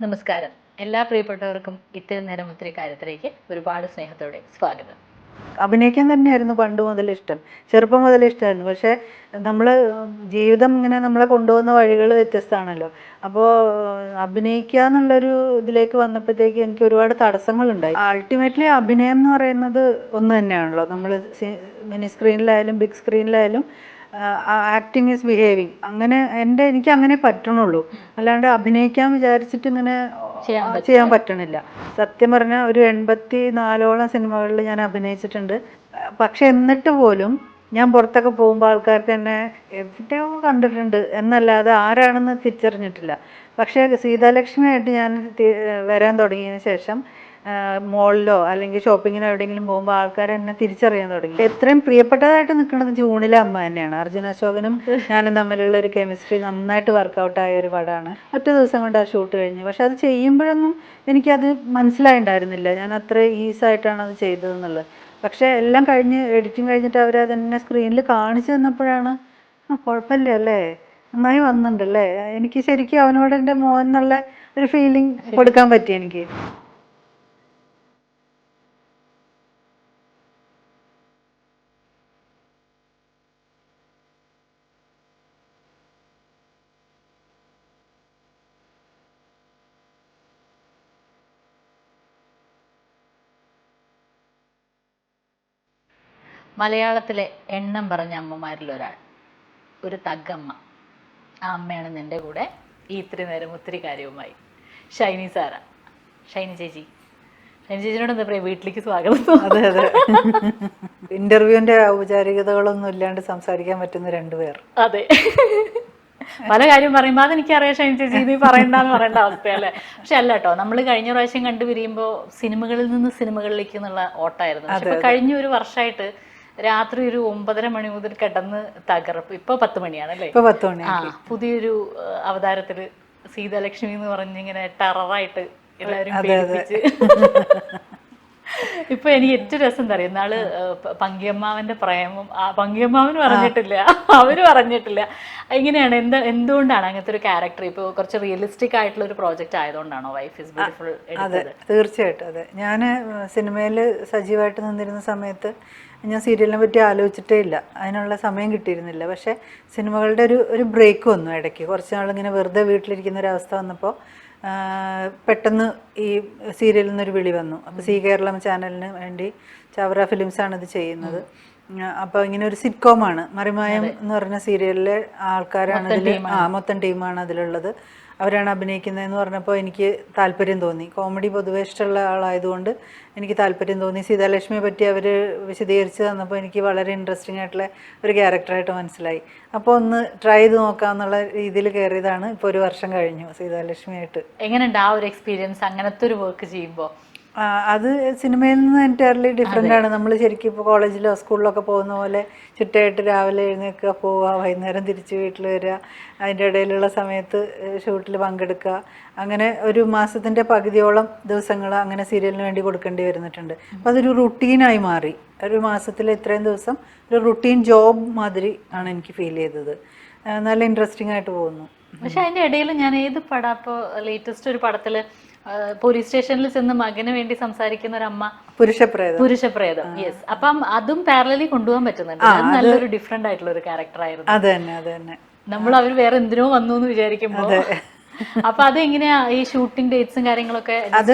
നമസ്കാരം. എല്ലാ പ്രിയപ്പെട്ടവർക്കും ഇത്തിരി നേരം ഒത്തിരി കാര്യത്തിലേക്ക് ഒരുപാട് സ്നേഹത്തോടെ സ്വാഗതം. അഭിനയിക്കാൻ തന്നെയായിരുന്നു പണ്ട് മുതൽ ഇഷ്ടം. ചെറുപ്പം മുതൽ ഇഷ്ടമായിരുന്നു. പക്ഷേ നമ്മൾ ജീവിതം ഇങ്ങനെ നമ്മളെ കൊണ്ടുപോകുന്ന വഴികൾ വ്യത്യസ്തമാണല്ലോ. അപ്പോൾ അഭിനയിക്കുക എന്നുള്ളൊരു ഇതിലേക്ക് വന്നപ്പോഴത്തേക്ക് എനിക്ക് ഒരുപാട് തടസ്സങ്ങളുണ്ടായി. അൾട്ടിമേറ്റ്ലി അഭിനയം എന്ന് പറയുന്നത് ഒന്ന് തന്നെയാണല്ലോ. നമ്മൾ മിനി സ്ക്രീനിലായാലും ബിഗ് സ്ക്രീനിലായാലും ആക്ടിങ് ഈസ് ബിഹേവിങ്. അങ്ങനെ എനിക്ക് അങ്ങനെ പറ്റണുള്ളൂ. അല്ലാണ്ട് അഭിനയിക്കാൻ വിചാരിച്ചിട്ട് ഇങ്ങനെ ചെയ്യാൻ പറ്റണില്ല. സത്യം പറഞ്ഞാൽ ഒരു 84ഓളം സിനിമകളിൽ ഞാൻ അഭിനയിച്ചിട്ടുണ്ട്. പക്ഷെ എന്നിട്ട് പോലും ഞാൻ പുറത്തൊക്കെ പോകുമ്പോൾ ആൾക്കാർക്ക് എന്നെ എവിടെയോ കണ്ടിട്ടുണ്ട് എന്നല്ലാതെ ആരാണെന്ന് തിരിച്ചറിഞ്ഞിട്ടില്ല. പക്ഷേ സീതാലക്ഷ്മിയായിട്ട് ഞാൻ വരാൻ തുടങ്ങിയതിന് ശേഷം മോളിലോ അല്ലെങ്കിൽ ഷോപ്പിങ്ങിനോ എവിടെയെങ്കിലും പോകുമ്പോൾ ആൾക്കാർ എന്നെ തിരിച്ചറിയാൻ തുടങ്ങി. എത്രയും പ്രിയപ്പെട്ടതായിട്ട് നിൽക്കുന്നത് ജൂണിലെ അമ്മ തന്നെയാണ്. അർജുൻ അശോകനും ഞാനും തമ്മിലുള്ള ഒരു കെമിസ്ട്രി നന്നായിട്ട് വർക്കൗട്ടായ ഒരു പടമാണ്. ഒറ്റ ദിവസം കൊണ്ട് ആ ഷൂട്ട് കഴിഞ്ഞു. പക്ഷെ അത് ചെയ്യുമ്പോഴൊന്നും എനിക്കത് മനസ്സിലായിട്ടുണ്ടായിരുന്നില്ല ഞാൻ അത്ര ഈസായിട്ടാണ് അത് ചെയ്തതെന്നുള്ളത്. പക്ഷേ എല്ലാം കഴിഞ്ഞ് എഡിറ്റിങ് കഴിഞ്ഞിട്ട് അവരതെന്നെ സ്ക്രീനിൽ കാണിച്ചു തന്നപ്പോഴാണ് കുഴപ്പമില്ല അല്ലേ, നന്നായി വന്നിട്ടുണ്ടല്ലേ, എനിക്ക് ശരിക്കും അവനോട് എൻ്റെ മോൻ എന്നുള്ള ഒരു ഫീലിംഗ് കൊടുക്കാൻ പറ്റി എനിക്ക്. മലയാളത്തിലെ എണ്ണം പറഞ്ഞ അമ്മമാരിൽ ഒരാൾ, ഒരു തഗ്ഗമ്മ. ആ അമ്മയാണ് എൻ്റെ കൂടെ ഈ ഇത്തിരി നേരം ഒത്തിരി കാര്യവുമായി. ഷൈനി സാറ. ഷൈനി ചേച്ചി, ഷൈനി ചേച്ചിനോട് എന്താ പറയുക, വീട്ടിലേക്ക് സ്വാഗതം. അതെ അതെ, ഇന്റർവ്യൂവിന്റെ ഔപചാരികതകളൊന്നും ഇല്ലാണ്ട് സംസാരിക്കാൻ പറ്റുന്ന രണ്ടുപേർ. അതെ, പല കാര്യം പറയുമ്പോൾ അതെനിക്കറിയാം ഷൈനി ചേച്ചി, നീ പറയണ്ടെന്ന് പറയേണ്ട അവസ്ഥയല്ലേ. പക്ഷെ അല്ല കേട്ടോ, നമ്മൾ കഴിഞ്ഞ പ്രാവശ്യം കണ്ടുപിരിയുമ്പോൾ സിനിമകളിൽ നിന്ന് സിനിമകളിലേക്ക് എന്നുള്ള ഓട്ടമായിരുന്നു. പക്ഷെ ഇപ്പൊ കഴിഞ്ഞ ഒരു വർഷമായിട്ട് രാത്രി ഒരു 9:30 മണി മുതൽ കിടന്ന് തകർപ്പ്. ഇപ്പൊ 10 മണിയാണല്ലേ. പുതിയൊരു അവതാരത്തില് സീതാലക്ഷ്മി എന്ന് പറഞ്ഞിങ്ങനെ ടെററായിട്ട് എല്ലാവരും പേടിപ്പിച്ച്. ഇപ്പൊ എനിക്ക് ഏറ്റവും രസം എന്താ അറിയാം, നാള് പങ്കിയമ്മാവന്റെ പ്രേമം, പങ്കിയമ്മാവന് പറഞ്ഞിട്ടില്ല, അവര് പറഞ്ഞിട്ടില്ല. എങ്ങനെയാണ്, എന്തുകൊണ്ടാണ് അങ്ങനത്തെ ഒരു ക്യാരക്ടർ ഇപ്പൊ കുറച്ച് റിയലിസ്റ്റിക് ആയിട്ടുള്ള ഒരു പ്രോജക്റ്റ് ആയതുകൊണ്ടാണോ വൈഫ് ഇസ് ബ്യൂട്ടിഫുൾ? അതെ, തീർച്ചയായിട്ടും. അതെ, ഞാൻ സിനിമയിൽ സജീവമായിട്ട് നിന്നിരുന്ന സമയത്ത് ഞാൻ സീരിയലിനെ പറ്റി ആലോചിച്ചിട്ടേ ഇല്ല, അതിനുള്ള സമയം കിട്ടിയിരുന്നില്ല. പക്ഷേ സിനിമകളുടെ ഒരു ബ്രേക്ക് വന്നു ഇടയ്ക്ക്. കുറച്ച് നാളിങ്ങനെ വെറുതെ വീട്ടിലിരിക്കുന്ന ഒരു അവസ്ഥ വന്നപ്പോൾ പെട്ടെന്ന് ഈ സീരിയലിൽ നിന്നൊരു വിളി വന്നു. അപ്പോൾ സി കേരളം ചാനലിന് വേണ്ടി ചവറ ഫിലിംസാണ് ഇത് ചെയ്യുന്നത്. അപ്പോൾ ഇങ്ങനെ ഒരു സിറ്റ്കോമാണ്, മറിമായം എന്ന് പറഞ്ഞ സീരിയലിലെ ആൾക്കാരാണ് അതിൽ, മൊത്തം ടീമാണ് അതിലുള്ളത്, അവരാണ് അഭിനയിക്കുന്നതെന്ന് പറഞ്ഞപ്പോൾ എനിക്ക് താല്പര്യം തോന്നി. കോമഡി പൊതുവേ ഇഷ്ടമുള്ള ആളായതുകൊണ്ട് എനിക്ക് താല്പര്യം തോന്നി. സീതാലക്ഷ്മിയെ പറ്റി അവർ വിശദീകരിച്ച് തന്നപ്പോൾ എനിക്ക് വളരെ ഇൻട്രസ്റ്റിംഗ് ആയിട്ടുള്ള ഒരു ക്യാരക്ടറായിട്ട് മനസ്സിലായി. അപ്പോൾ ഒന്ന് ട്രൈ ചെയ്ത് നോക്കാമെന്നുള്ള രീതിയിൽ കയറിയതാണ്. ഇപ്പോൾ 1 വർഷം കഴിഞ്ഞു സീതാലക്ഷ്മിയായിട്ട്. എങ്ങനെയുണ്ട് ആ ഒരു എക്സ്പീരിയൻസ് അങ്ങനത്തെ ഒരു വർക്ക് ചെയ്യുമ്പോൾ? അത് സിനിമയിൽ നിന്ന് എൻറ്റയർലി ഡിഫറെൻ്റ് ആണ്. നമ്മൾ ശരിക്കും ഇപ്പോൾ കോളേജിലോ സ്കൂളിലൊക്കെ പോകുന്ന പോലെ ചിട്ടയായിട്ട് രാവിലെ എഴുന്നേൽക്കുക, പോവുക, വൈകുന്നേരം തിരിച്ച് വീട്ടിൽ വരിക, അതിൻ്റെ ഇടയിലുള്ള സമയത്ത് ഷൂട്ടിൽ പങ്കെടുക്കുക, അങ്ങനെ ഒരു മാസത്തിൻ്റെ പകുതിയോളം ദിവസങ്ങൾ അങ്ങനെ സീരിയലിന് വേണ്ടി കൊടുക്കേണ്ടി വരുന്നിട്ടുണ്ട്. അപ്പോൾ അതൊരു റുട്ടീനായി മാറി. ഒരു മാസത്തിൽ ഇത്രയും ദിവസം ഒരു റുട്ടീൻ ജോബ് മാതിരി ആണ് എനിക്ക് ഫീൽ ചെയ്തത്. നല്ല ഇൻട്രസ്റ്റിംഗ് ആയിട്ട് പോകുന്നു. പക്ഷെ അതിൻ്റെ ഇടയിൽ ഞാൻ ഏത് പടം, ഇപ്പോൾ ലേറ്റസ്റ്റ് ഒരു പടത്തിൽ പോലീസ് സ്റ്റേഷനിൽ ചെന്ന് മകന് വേണ്ടി സംസാരിക്കുന്ന ഒരു അമ്മ, പുരുഷപ്രേതം. യെസ്, അപ്പം അതും പാരലലി കൊണ്ടുപോകാൻ പറ്റുന്നുണ്ട്. അത് നല്ലൊരു ഡിഫറെന്റ് ആയിട്ടുള്ള ഒരു ക്യാരക്ടർ ആയിരുന്നു. നമ്മൾ അവർ വേറെ എന്തിനോ വന്നു എന്ന് വിചാരിക്കുമ്പോൾ. അപ്പൊ അതെങ്ങനെയാ ഈ ഷൂട്ടിംഗ് ഡേറ്റ്സും കാര്യങ്ങളൊക്കെ? അത്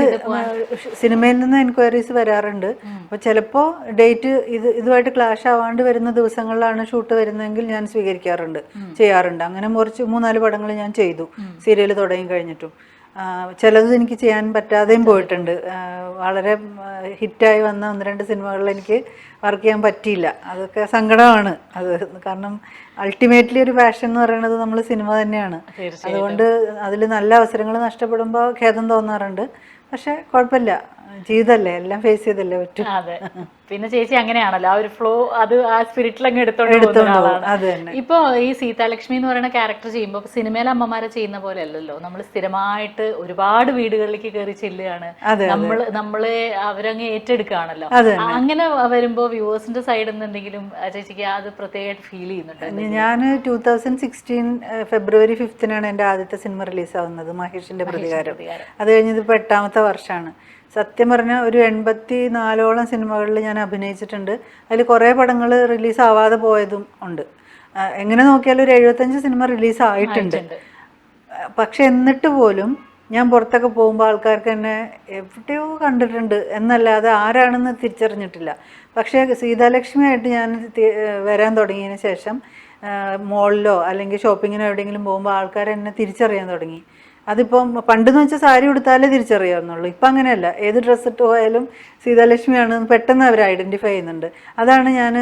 സിനിമയിൽ നിന്ന് എൻക്വയറീസ് വരാറുണ്ട്. അപ്പോൾ ചിലപ്പോൾ ഡേറ്റ് ഇതുമായിട്ട് ക്ലാഷ് ആവാണ്ട് വരുന്ന ദിവസങ്ങളിലാണ് ഷൂട്ട് വരുന്നതെങ്കിൽ ഞാൻ സ്വീകരിക്കാറുണ്ട്, ചെയ്യാറുണ്ട്. അങ്ങനെ 3-4 പടങ്ങൾ ഞാൻ ചെയ്തു സീരിയൽ തുടങ്ങി കഴിഞ്ഞിട്ടും. ചിലത് എനിക്ക് ചെയ്യാൻ പറ്റാതെയും പോയിട്ടുണ്ട്. വളരെ ഹിറ്റായി വന്ന 1-2 സിനിമകളിൽ എനിക്ക് വർക്ക് ചെയ്യാൻ പറ്റിയില്ല. അതൊക്കെ സങ്കടമാണ്. അത് കാരണം അൾട്ടിമേറ്റ്ലി ഒരു പാഷൻ എന്ന് പറയുന്നത് നമ്മൾ സിനിമ തന്നെയാണ്. അതുകൊണ്ട് അതിൽ നല്ല അവസരങ്ങൾ നഷ്ടപ്പെടുമ്പോൾ ഖേദം തോന്നാറുണ്ട്. പക്ഷേ കുഴപ്പമില്ല, ജീവിതല്ലേ, എല്ലാം ഫേസ് ചെയ്തല്ലേ പറ്റും. അതെ. പിന്നെ ചേച്ചി അങ്ങനെയാണല്ലോ, ആ ഒരു ഫ്ലോ അത് ആ സ്പിരിറ്റിൽ അങ്ങ് എടുത്തോണ്ട് പോകുന്ന ഒരാളാണ്. അത് തന്നെ. ഇപ്പൊ ഈ സീതാലക്ഷ്മി എന്ന് പറയുന്ന ക്യാരക്ടർ ചെയ്യുമ്പോൾ സിനിമയിലെ അമ്മമാരെ ചെയ്യുന്ന പോലെ അല്ലല്ലോ, നമ്മൾ സ്ഥിരമായിട്ട് ഒരുപാട് വീടുകളിലേക്ക് കയറി ചെല്ലുകയാണ്, നമ്മളെ അവരങ്ങ് ഏറ്റെടുക്കുകയാണല്ലോ. അങ്ങനെ വരുമ്പോ വ്യൂവേഴ്സിന്റെ സൈഡിൽ നിന്ന് എന്തെങ്കിലും ചേച്ചിക്ക് അത് പ്രത്യേകമായിട്ട് ഫീൽ ചെയ്യുന്നുണ്ട്? ഞാൻ 2016 ഫെബ്രുവരി 5 എൻ്റെ ആദ്യത്തെ സിനിമ റിലീസാവുന്നത്, മഹേഷിന്റെ പ്രതികാരം. അത് കഴിഞ്ഞത് ഇപ്പോൾ 8ാമത്തെ വർഷമാണ്. സത്യം പറഞ്ഞാൽ ഒരു 84ഓളം സിനിമകളിൽ ഞാൻ അഭിനയിച്ചിട്ടുണ്ട്. അതിൽ കുറേ പടങ്ങൾ റിലീസാവാതെ പോയതും ഉണ്ട്. എങ്ങനെ നോക്കിയാലും ഒരു 75 സിനിമ റിലീസായിട്ടുണ്ട്. പക്ഷെ എന്നിട്ട് പോലും ഞാൻ പുറത്തൊക്കെ പോകുമ്പോൾ ആൾക്കാർക്ക് എന്നെ എവിടെയോ കണ്ടിട്ടുണ്ട് എന്നല്ലാതെ ആരാണെന്ന് തിരിച്ചറിഞ്ഞിട്ടില്ല. പക്ഷേ സീതാലക്ഷ്മിയായിട്ട് ഞാൻ വരാൻ തുടങ്ങിയതിന് ശേഷം മോളിലോ അല്ലെങ്കിൽ ഷോപ്പിങ്ങിനോ എവിടെയെങ്കിലും പോകുമ്പോൾ ആൾക്കാർ എന്നെ തിരിച്ചറിയാൻ തുടങ്ങി. അതിപ്പം പണ്ടെന്ന് വെച്ചാൽ സാരി ഉടുത്താലേ തിരിച്ചറിയാവുന്നുള്ളൂ. ഇപ്പം അങ്ങനെയല്ല, ഏത് ഡ്രസ്സ് ഇട്ട് പോയാലും സീതാലക്ഷ്മിയാണ് പെട്ടെന്ന് അവർ ഐഡൻറ്റിഫൈ ചെയ്യുന്നുണ്ട്. അതാണ് ഞാൻ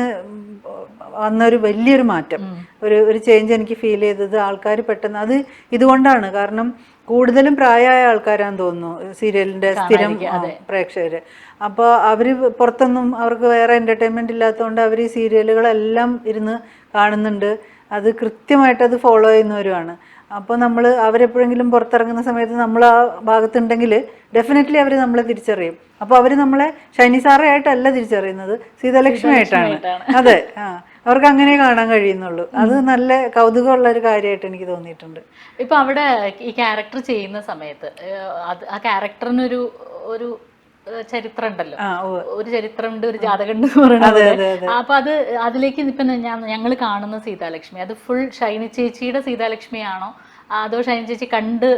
വന്നൊരു വലിയൊരു മാറ്റം, ഒരു ചേഞ്ച് എനിക്ക് ഫീൽ ചെയ്തത്. ആൾക്കാർ പെട്ടെന്ന് അത് ഇതുകൊണ്ടാണ്, കാരണം കൂടുതലും പ്രായമായ ആൾക്കാരാന്ന് തോന്നുന്നു സീരിയലിൻ്റെ സ്ഥിരം പ്രേക്ഷകർ. അപ്പോൾ അവർ പുറത്തൊന്നും അവർക്ക് വേറെ എൻ്റർടൈൻമെൻറ്റ് ഇല്ലാത്തതുകൊണ്ട് അവർ ഈ സീരിയലുകളെല്ലാം ഇരുന്ന് കാണുന്നുണ്ട്. അത് കൃത്യമായിട്ട് അത് ഫോളോ ചെയ്യുന്നവരുമാണ്. അപ്പോൾ നമ്മൾ അവരെപ്പോഴെങ്കിലും പുറത്തിറങ്ങുന്ന സമയത്ത് നമ്മൾ ആ ഭാഗത്തുണ്ടെങ്കിൽ ഡെഫിനറ്റ്ലി അവർ നമ്മളെ തിരിച്ചറിയും. അപ്പോൾ അവർ നമ്മളെ ഷൈനി സാറേ ആയിട്ടല്ല തിരിച്ചറിയുന്നത്, സീതാലക്ഷ്മി ആയിട്ടാണ്. അതെ, അവർക്ക് അങ്ങനെ കാണാൻ കഴിയുന്നുള്ളൂ. അത് നല്ല കൗതുകമുള്ള ഒരു കാര്യമായിട്ട് എനിക്ക് തോന്നിയിട്ടുണ്ട്. ഇപ്പൊ അവിടെ ഈ ക്യാരക്ടർ ചെയ്യുന്ന സമയത്ത് ആ ക്യാരക്ടറിനൊരു ഒരു ചരിത്രം ഉണ്ടല്ലോ, ഒരു ചരിത്രമുണ്ട്, ഒരു ജാതകം ഉണ്ട് എന്ന് പറയുന്നത്. അപ്പൊ അതിലേക്ക് ഇപ്പൊ ഞങ്ങൾ കാണുന്ന സീതാലക്ഷ്മി അത് ഫുൾ ഷൈനി ചേച്ചിയുടെ സീതാലക്ഷ്മിയാണോ, അതോ ഷൈനി ചേച്ചി കണ്ട്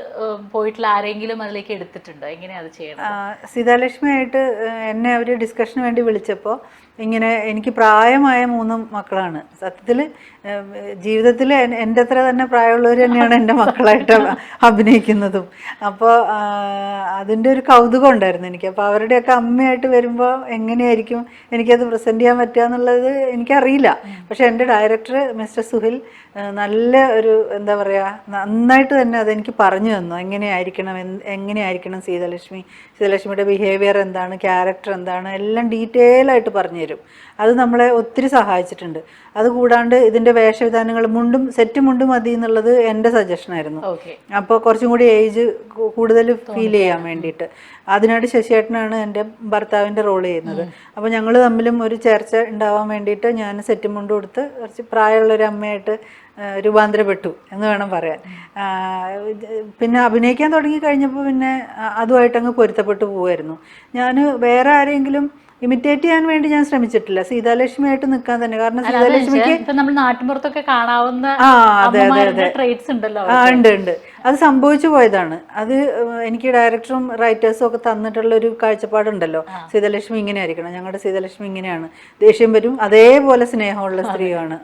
പോയിട്ടുള്ള ആരെങ്കിലും അതിലേക്ക് എടുത്തിട്ടുണ്ടോ? എങ്ങനെയാ അത് ചെയ്യണം? സീതാലക്ഷ്മിയായിട്ട് എന്നെ അവർ ഡിസ്കഷന് വേണ്ടി വിളിച്ചപ്പോൾ ഇങ്ങനെ എനിക്ക് പ്രായമായ 3 മക്കളാണ്. സത്യത്തിൽ ജീവിതത്തിൽ എൻ്റെ അത്ര തന്നെ പ്രായമുള്ളവർ തന്നെയാണ് എൻ്റെ മക്കളായിട്ട് അഭിനയിക്കുന്നതും. അപ്പോൾ അതിൻ്റെ ഒരു കൗതുകം ഉണ്ടായിരുന്നു എനിക്ക്. അപ്പോൾ അവരുടെയൊക്കെ അമ്മയായിട്ട് വരുമ്പോൾ എങ്ങനെയായിരിക്കും എനിക്കത് പ്രസൻറ്റ് ചെയ്യാൻ പറ്റുക എന്നുള്ളത് എനിക്കറിയില്ല. പക്ഷേ എൻ്റെ ഡയറക്ടർ മിസ്റ്റർ സുഹിൽ നല്ല ഒരു എന്താ പറയുക, നന്നായിട്ട് തന്നെ അതെനിക്ക് പറഞ്ഞു തന്നു. എങ്ങനെയായിരിക്കണം സീതാലക്ഷ്മിയുടെ ബിഹേവിയർ എന്താണ്, ക്യാരക്ടർ എന്താണ്, എല്ലാം ഡീറ്റെയിൽ ആയിട്ട് പറഞ്ഞു തരും. അത് നമ്മളെ ഒത്തിരി സഹായിച്ചിട്ടുണ്ട്. അതുകൂടാണ്ട് ഇതിൻ്റെ വേഷവിധാനങ്ങൾ, സെറ്റ് മുണ്ടും മതി എന്നുള്ളത് എൻ്റെ സജഷനായിരുന്നു. അപ്പോൾ കുറച്ചും കൂടി ഏജ് കൂടുതൽ ഫീൽ ചെയ്യാൻ വേണ്ടിയിട്ട് അതിനായിട്ട് ശശിയേട്ടനാണ് എൻ്റെ ഭർത്താവിൻ്റെ റോൾ ചെയ്യുന്നത്. അപ്പോൾ ഞങ്ങൾ തമ്മിലും ഒരു ചേർച്ച ഉണ്ടാവാൻ വേണ്ടിയിട്ട് ഞാൻ സെറ്റ് മുണ്ട് കൊടുത്ത് കുറച്ച് പ്രായമുള്ളൊരു അമ്മയായിട്ട് രൂപാന്തരപ്പെട്ടു എന്ന് വേണം പറയാൻ. പിന്നെ അഭിനയിക്കാൻ തുടങ്ങി കഴിഞ്ഞപ്പോൾ പിന്നെ അതുമായിട്ടങ്ങ് പൊരുത്തപ്പെട്ടു പോവുമായിരുന്നു. ഞാൻ വേറെ ആരെങ്കിലും ഇമിറ്റേറ്റ് ചെയ്യാൻ വേണ്ടി ഞാൻ ശ്രമിച്ചിട്ടില്ല, സീതാലക്ഷ്മിയായിട്ട് നിൽക്കാൻ തന്നെ. കാരണം സീതാലക്ഷ്മിക്ക് നമ്മൾ നാട്ടിൻപുറത്തൊക്കെ കാണാവുന്ന ട്രേറ്റ്സ് ഉണ്ടല്ലോ. ഉണ്ട്. അത് സംഭവിച്ചു പോയതാണ്. അത് എനിക്ക് ഡയറക്ടറും റൈറ്റേഴ്സും ഒക്കെ തന്നിട്ടുള്ള ഒരു കാഴ്ചപ്പാടുണ്ടല്ലോ, സീതാലക്ഷ്മി ഇങ്ങനെ ആയിരിക്കണം, ഞങ്ങളുടെ സീതാലക്ഷ്മി ഇങ്ങനെയാണ്, ദേഷ്യം വരും അതേപോലെ സ്നേഹമുള്ള സ്ത്രീയാണ്.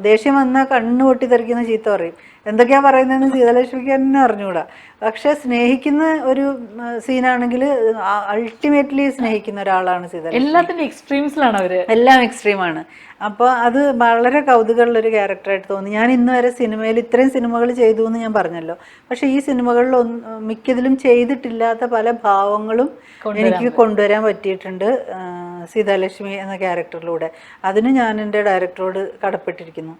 ദേഷ്യം വന്നാൽ കണ്ണു പൊട്ടിത്തെറിക്കുന്ന ചീത്ത പറയും, എന്തൊക്കെയാ പറയുന്നതെന്ന് സീതാലക്ഷ്മിക്ക് തന്നെ അറിഞ്ഞുകൂടാ. പക്ഷെ സ്നേഹിക്കുന്ന ഒരു സീനാണെങ്കിൽ അൾട്ടിമേറ്റ്ലി സ്നേഹിക്കുന്ന ഒരാളാണ് സീതാലക്ഷ്മി. എല്ലാത്തിൻ്റെ എക്സ്ട്രീംസിലാണ് അവര്, എല്ലാം എക്സ്ട്രീമാണ്. അപ്പോൾ അത് വളരെ കൗതുകമുള്ളൊരു ക്യാരക്ടറായിട്ട് തോന്നി. ഞാൻ ഇന്ന് വരെ സിനിമയിൽ ഇത്രയും സിനിമകൾ ചെയ്തു എന്ന് ഞാൻ പറഞ്ഞല്ലോ, പക്ഷേ ഈ സിനിമകളിൽ മിക്കതിലും ചെയ്തിട്ടില്ലാത്ത പല ഭാവങ്ങളും എനിക്ക് കൊണ്ടുവരാൻ പറ്റിയിട്ടുണ്ട് സീതാലക്ഷ്മി എന്ന ക്യാരക്ടറിലൂടെ. അതിന് ഞാൻ എൻ്റെ ഡയറക്ടറോട് കടപ്പെട്ടിരിക്കുന്നു.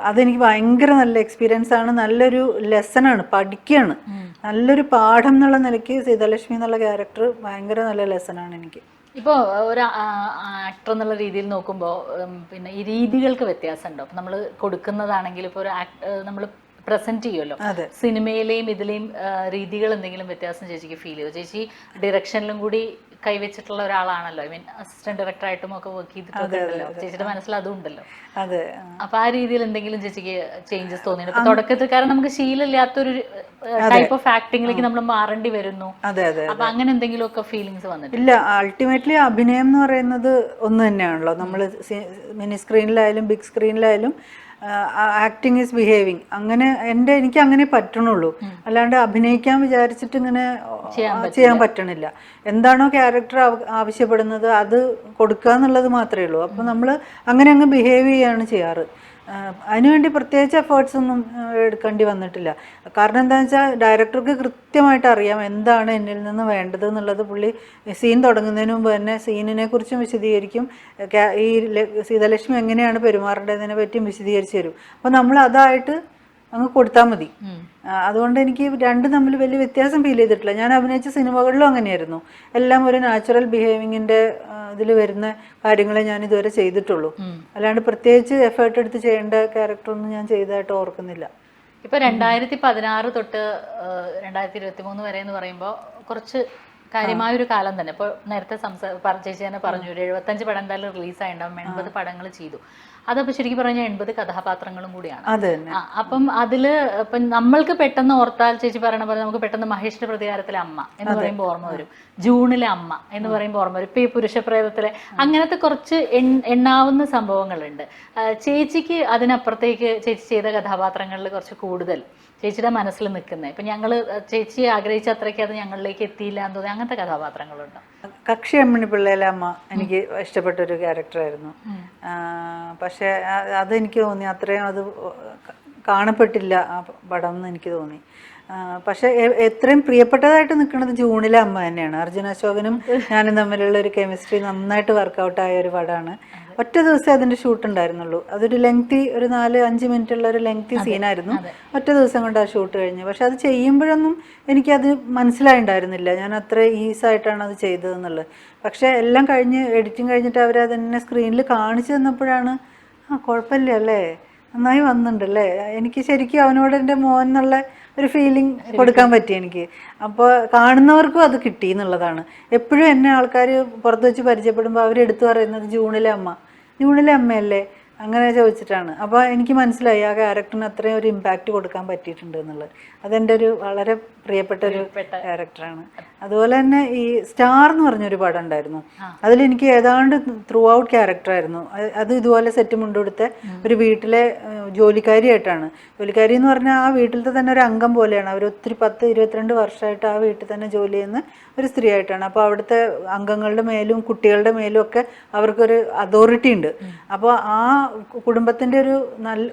അതെനിക്ക് ഭയങ്കര നല്ല എക്സ്പീരിയൻസ് ആണ്, നല്ലൊരു ലെസണാണ്, പഠിക്കുകയാണ്. നല്ലൊരു പാഠം എന്നുള്ള നിലയ്ക്ക് സീതാലക്ഷ്മി എന്നുള്ള ക്യാരക്ടർ ഭയങ്കര നല്ല ലെസണാണ് എനിക്ക്. ഇപ്പോൾ ഒരു ആക്ടർ എന്നുള്ള രീതിയിൽ നോക്കുമ്പോൾ പിന്നെ ഈ രീതികൾക്ക് വ്യത്യാസമുണ്ടോ? അപ്പം നമ്മൾ കൊടുക്കുന്നതാണെങ്കിൽ ഇപ്പോൾ ഒരു നമ്മൾ പ്രസന്റ് ചെയ്യുമല്ലോ, സിനിമയിലെയും ഇതിലെയും രീതികൾ എന്തെങ്കിലും വ്യത്യാസം ചേച്ചിക്ക് ഫീൽ ചെയ്യോ? ചേച്ചി ഡയറക്ഷനിലും കൂടി കൈവച്ചിട്ടുള്ള ഒരാളാണല്ലോ, ഐ മീൻ അസിസ്റ്റന്റ് ഡയറക്ടറായിട്ടും ഒക്കെ വർക്ക് ചെയ്തിട്ടുണ്ടല്ലോ, ചേച്ചിയുടെ മനസ്സിൽ അതും ഉണ്ടല്ലോ. അതെ. അപ്പൊ ആ രീതിയിൽ എന്തെങ്കിലും ചേച്ചിക്ക് ചേഞ്ചസ് തോന്നിയിട്ട് തുടക്കത്തിൽ? കാരണം നമുക്ക് ശീലമില്ലാത്തൊരു ടൈപ്പ് ഓഫ് ആക്ടിങ്ങിലേക്ക് നമ്മൾ മാറേണ്ടി വരുന്നു. അപ്പൊ അങ്ങനെ എന്തെങ്കിലും ഒക്കെ ഫീലിങ്സ് വന്നിട്ട്? ഇല്ല, അൾട്ടിമേറ്റ്ലി അഭിനയം എന്ന് പറയുന്നത് ഒന്ന് തന്നെയാണല്ലോ. നമ്മൾ മിനി സ്ക്രീനിലായാലും ബിഗ് സ്ക്രീനിലായാലും ആക്ടിങ് ഈസ് ബിഹേവിങ്. അങ്ങനെ എനിക്ക് അങ്ങനെ പറ്റണുള്ളൂ, അല്ലാണ്ട് അഭിനയിക്കാൻ വിചാരിച്ചിട്ട് ഇങ്ങനെ ചെയ്യാൻ പറ്റണില്ല. എന്താണോ ക്യാരക്ടർ ആവശ്യപ്പെടുന്നത് അത് കൊടുക്കുക എന്നുള്ളത് മാത്രമേ ഉള്ളൂ. അപ്പോൾ നമ്മൾ അങ്ങനെ അങ്ങ് ബിഹേവ് ചെയ്യാണ് ചെയ്യാറ്. അതിനുവേണ്ടി പ്രത്യേകിച്ച് എഫേർട്സ് ഒന്നും എടുക്കേണ്ടി വന്നിട്ടില്ല. കാരണം എന്താണെന്ന് വെച്ചാൽ ഡയറക്ടർക്ക് കൃത്യമായിട്ട് അറിയാം എന്താണ് എന്നിൽ നിന്ന് വേണ്ടത് എന്നുള്ളത്. പുള്ളി സീൻ തുടങ്ങുന്നതിന് മുമ്പ് തന്നെ സീനിനെ കുറിച്ചും വിശദീകരിക്കും, ഈ സീതാലക്ഷ്മി എങ്ങനെയാണ് പെരുമാറേണ്ടതിനെ പറ്റിയും വിശദീകരിച്ച് തരും. അപ്പോൾ നമ്മൾ അതായിട്ട് അങ്ങ് കൊടുത്താൽ മതി. അതുകൊണ്ട് എനിക്ക് രണ്ടും തമ്മിൽ വലിയ വ്യത്യാസം ഫീൽ ചെയ്തിട്ടില്ല. ഞാൻ അഭിനയിച്ച സിനിമകളിലും അങ്ങനെയായിരുന്നു. എല്ലാം ഒരു നാച്ചുറൽ ബിഹേവിങ്ങിൻ്റെ ഇതിൽ വരുന്ന കാര്യങ്ങളെ ഞാൻ ഇതുവരെ ചെയ്തിട്ടുള്ളൂ. അല്ലാണ്ട് പ്രത്യേകിച്ച് എഫേർട്ട് എടുത്ത് ചെയ്യേണ്ട ക്യാരക്ടറൊന്നും ഞാൻ ചെയ്തതായിട്ട് ഓർക്കുന്നില്ല. ഇപ്പോൾ 2016 തൊട്ട് 2023 വരെ എന്ന് പറയുമ്പോൾ കുറച്ച് കാര്യമായൊരു കാലം തന്നെ. ഇപ്പോൾ നേരത്തെ ചേച്ചി തന്നെ പറഞ്ഞു, ഒരു 75 പടം എന്തായാലും റിലീസായിട്ടുണ്ടാവും, 80 പടങ്ങൾ ചെയ്തു. അതപ്പോൾ ശരിക്കും പറഞ്ഞാൽ 80 കഥാപാത്രങ്ങളും കൂടിയാണ്. അപ്പം അതില് ഇപ്പം നമ്മൾക്ക് പെട്ടെന്ന് ഓർത്താൽ ചേച്ചി പറയണ പോലെ നമുക്ക് പെട്ടെന്ന് മഹേഷിന്റെ പ്രതികാരത്തിലെ അമ്മ എന്ന് പറയുമ്പോൾ ഓർമ്മ വരും, ജൂണിലെ അമ്മ എന്ന് പറയുമ്പോൾ ഓർമ്മ വരും, ഇപ്പൊ ഈ പുരുഷപ്രേതത്തിലെ, അങ്ങനത്തെ കുറച്ച് എണ്ണാവുന്ന സംഭവങ്ങളുണ്ട്. ചേച്ചിക്ക് അതിനപ്പുറത്തേക്ക് ചേച്ചി ചെയ്ത കഥാപാത്രങ്ങളിൽ കുറച്ച് കൂടുതൽ ചേച്ചിയുടെ മനസ്സിൽ നിൽക്കുന്നത്, ഇപ്പൊ ഞങ്ങള് ചേച്ചി ആഗ്രഹിച്ച അത്രയ്ക്ക് അത് ഞങ്ങളിലേക്ക് എത്തിയില്ല എന്ന് തോന്നി അങ്ങനത്തെ കഥാപാത്രങ്ങളുണ്ട്? കക്ഷി അമ്മിണി പിള്ളയിലെ അമ്മ എനിക്ക് ഇഷ്ടപ്പെട്ടൊരു ക്യാരക്ടറായിരുന്നു. പക്ഷെ അതെനിക്ക് തോന്നി അത്രയും അത് കാണപ്പെട്ടില്ല ആ പടം എന്ന് എനിക്ക് തോന്നി. പക്ഷെ എത്രയും പ്രിയപ്പെട്ടതായിട്ട് നിൽക്കുന്നത് ജൂണിലെ അമ്മ തന്നെയാണ്. അർജുന അശോകനും ഞാനും തമ്മിലുള്ള ഒരു കെമിസ്ട്രി നന്നായിട്ട് വർക്കൗട്ടായ ഒരു പടമാണ്. ഒറ്റ ദിവസം അതിൻ്റെ ഷൂട്ട് ഉണ്ടായിരുന്നുള്ളൂ. അതൊരു ലെങ്തി, ഒരു 4-5 മിനിറ്റുള്ള ഒരു ലെങ്തി സീനായിരുന്നു. ഒറ്റ ദിവസം കൊണ്ട് ആ ഷൂട്ട് കഴിഞ്ഞു. പക്ഷെ അത് ചെയ്യുമ്പോഴൊന്നും എനിക്കത് മനസ്സിലായിട്ടുണ്ടായിരുന്നില്ല ഞാൻ അത്ര ഈസായിട്ടാണ് അത് ചെയ്തതെന്നുള്ളത്. പക്ഷേ എല്ലാം കഴിഞ്ഞ് എഡിറ്റിങ് കഴിഞ്ഞിട്ട് അവരതെന്നെ സ്ക്രീനിൽ കാണിച്ചു തന്നപ്പോഴാണ് കുഴപ്പമില്ല അല്ലേ, നന്നായി വന്നിട്ടുണ്ടല്ലേ, എനിക്ക് ശരിക്കും അവനോട് എൻ്റെ മോൻ എന്നുള്ള ഒരു ഫീലിംഗ് കൊടുക്കാൻ പറ്റി എനിക്ക്. അപ്പോൾ കാണുന്നവർക്കും അത് കിട്ടി എന്നുള്ളതാണ്. എപ്പോഴും എന്നെ ആൾക്കാർ പുറത്ത് വെച്ച് പരിചയപ്പെടുമ്പോൾ അവരെടുത്ത് പറയുന്നത് ജൂണിലെ അമ്മയല്ലേ അങ്ങനെ ചോദിച്ചിട്ടാണ്. അപ്പോൾ എനിക്ക് മനസ്സിലായി ആ ക്യാരക്ടറിന് അത്രയും ഒരു ഇമ്പാക്റ്റ് കൊടുക്കാൻ പറ്റിയിട്ടുണ്ട് എന്നുള്ളത്. അതെൻ്റെ ഒരു വളരെ പ്രിയപ്പെട്ട ഒരു ക്യാരക്ടറാണ്. അതുപോലെ തന്നെ ഈ സ്റ്റാർ എന്ന് പറഞ്ഞൊരു പടം ഉണ്ടായിരുന്നു. അതിലെനിക്ക് ഏതാണ്ട് ത്രൂ ഔട്ട് ക്യാരക്ടറായിരുന്നു. അത് ഇതുപോലെ സെറ്റ് മുണ്ടെടുത്ത ഒരു വീട്ടിലെ ജോലിക്കാരിയായിട്ടാണ്. ജോലിക്കാരി എന്ന് പറഞ്ഞാൽ ആ വീട്ടിലത്തെ തന്നെ ഒരു അംഗം പോലെയാണ്. അവർ ഒത്തിരി 10-22 വർഷമായിട്ട് ആ വീട്ടിൽ തന്നെ ജോലി ചെയ്യുന്ന ഒരു സ്ത്രീ ആയിട്ടാണ്. അപ്പോൾ അവിടുത്തെ അംഗങ്ങളുടെ മേലും കുട്ടികളുടെ മേലും ഒക്കെ അവർക്കൊരു അതോറിറ്റി ഉണ്ട്. അപ്പോൾ ആ കുടുംബത്തിൻ്റെ ഒരു നല്ല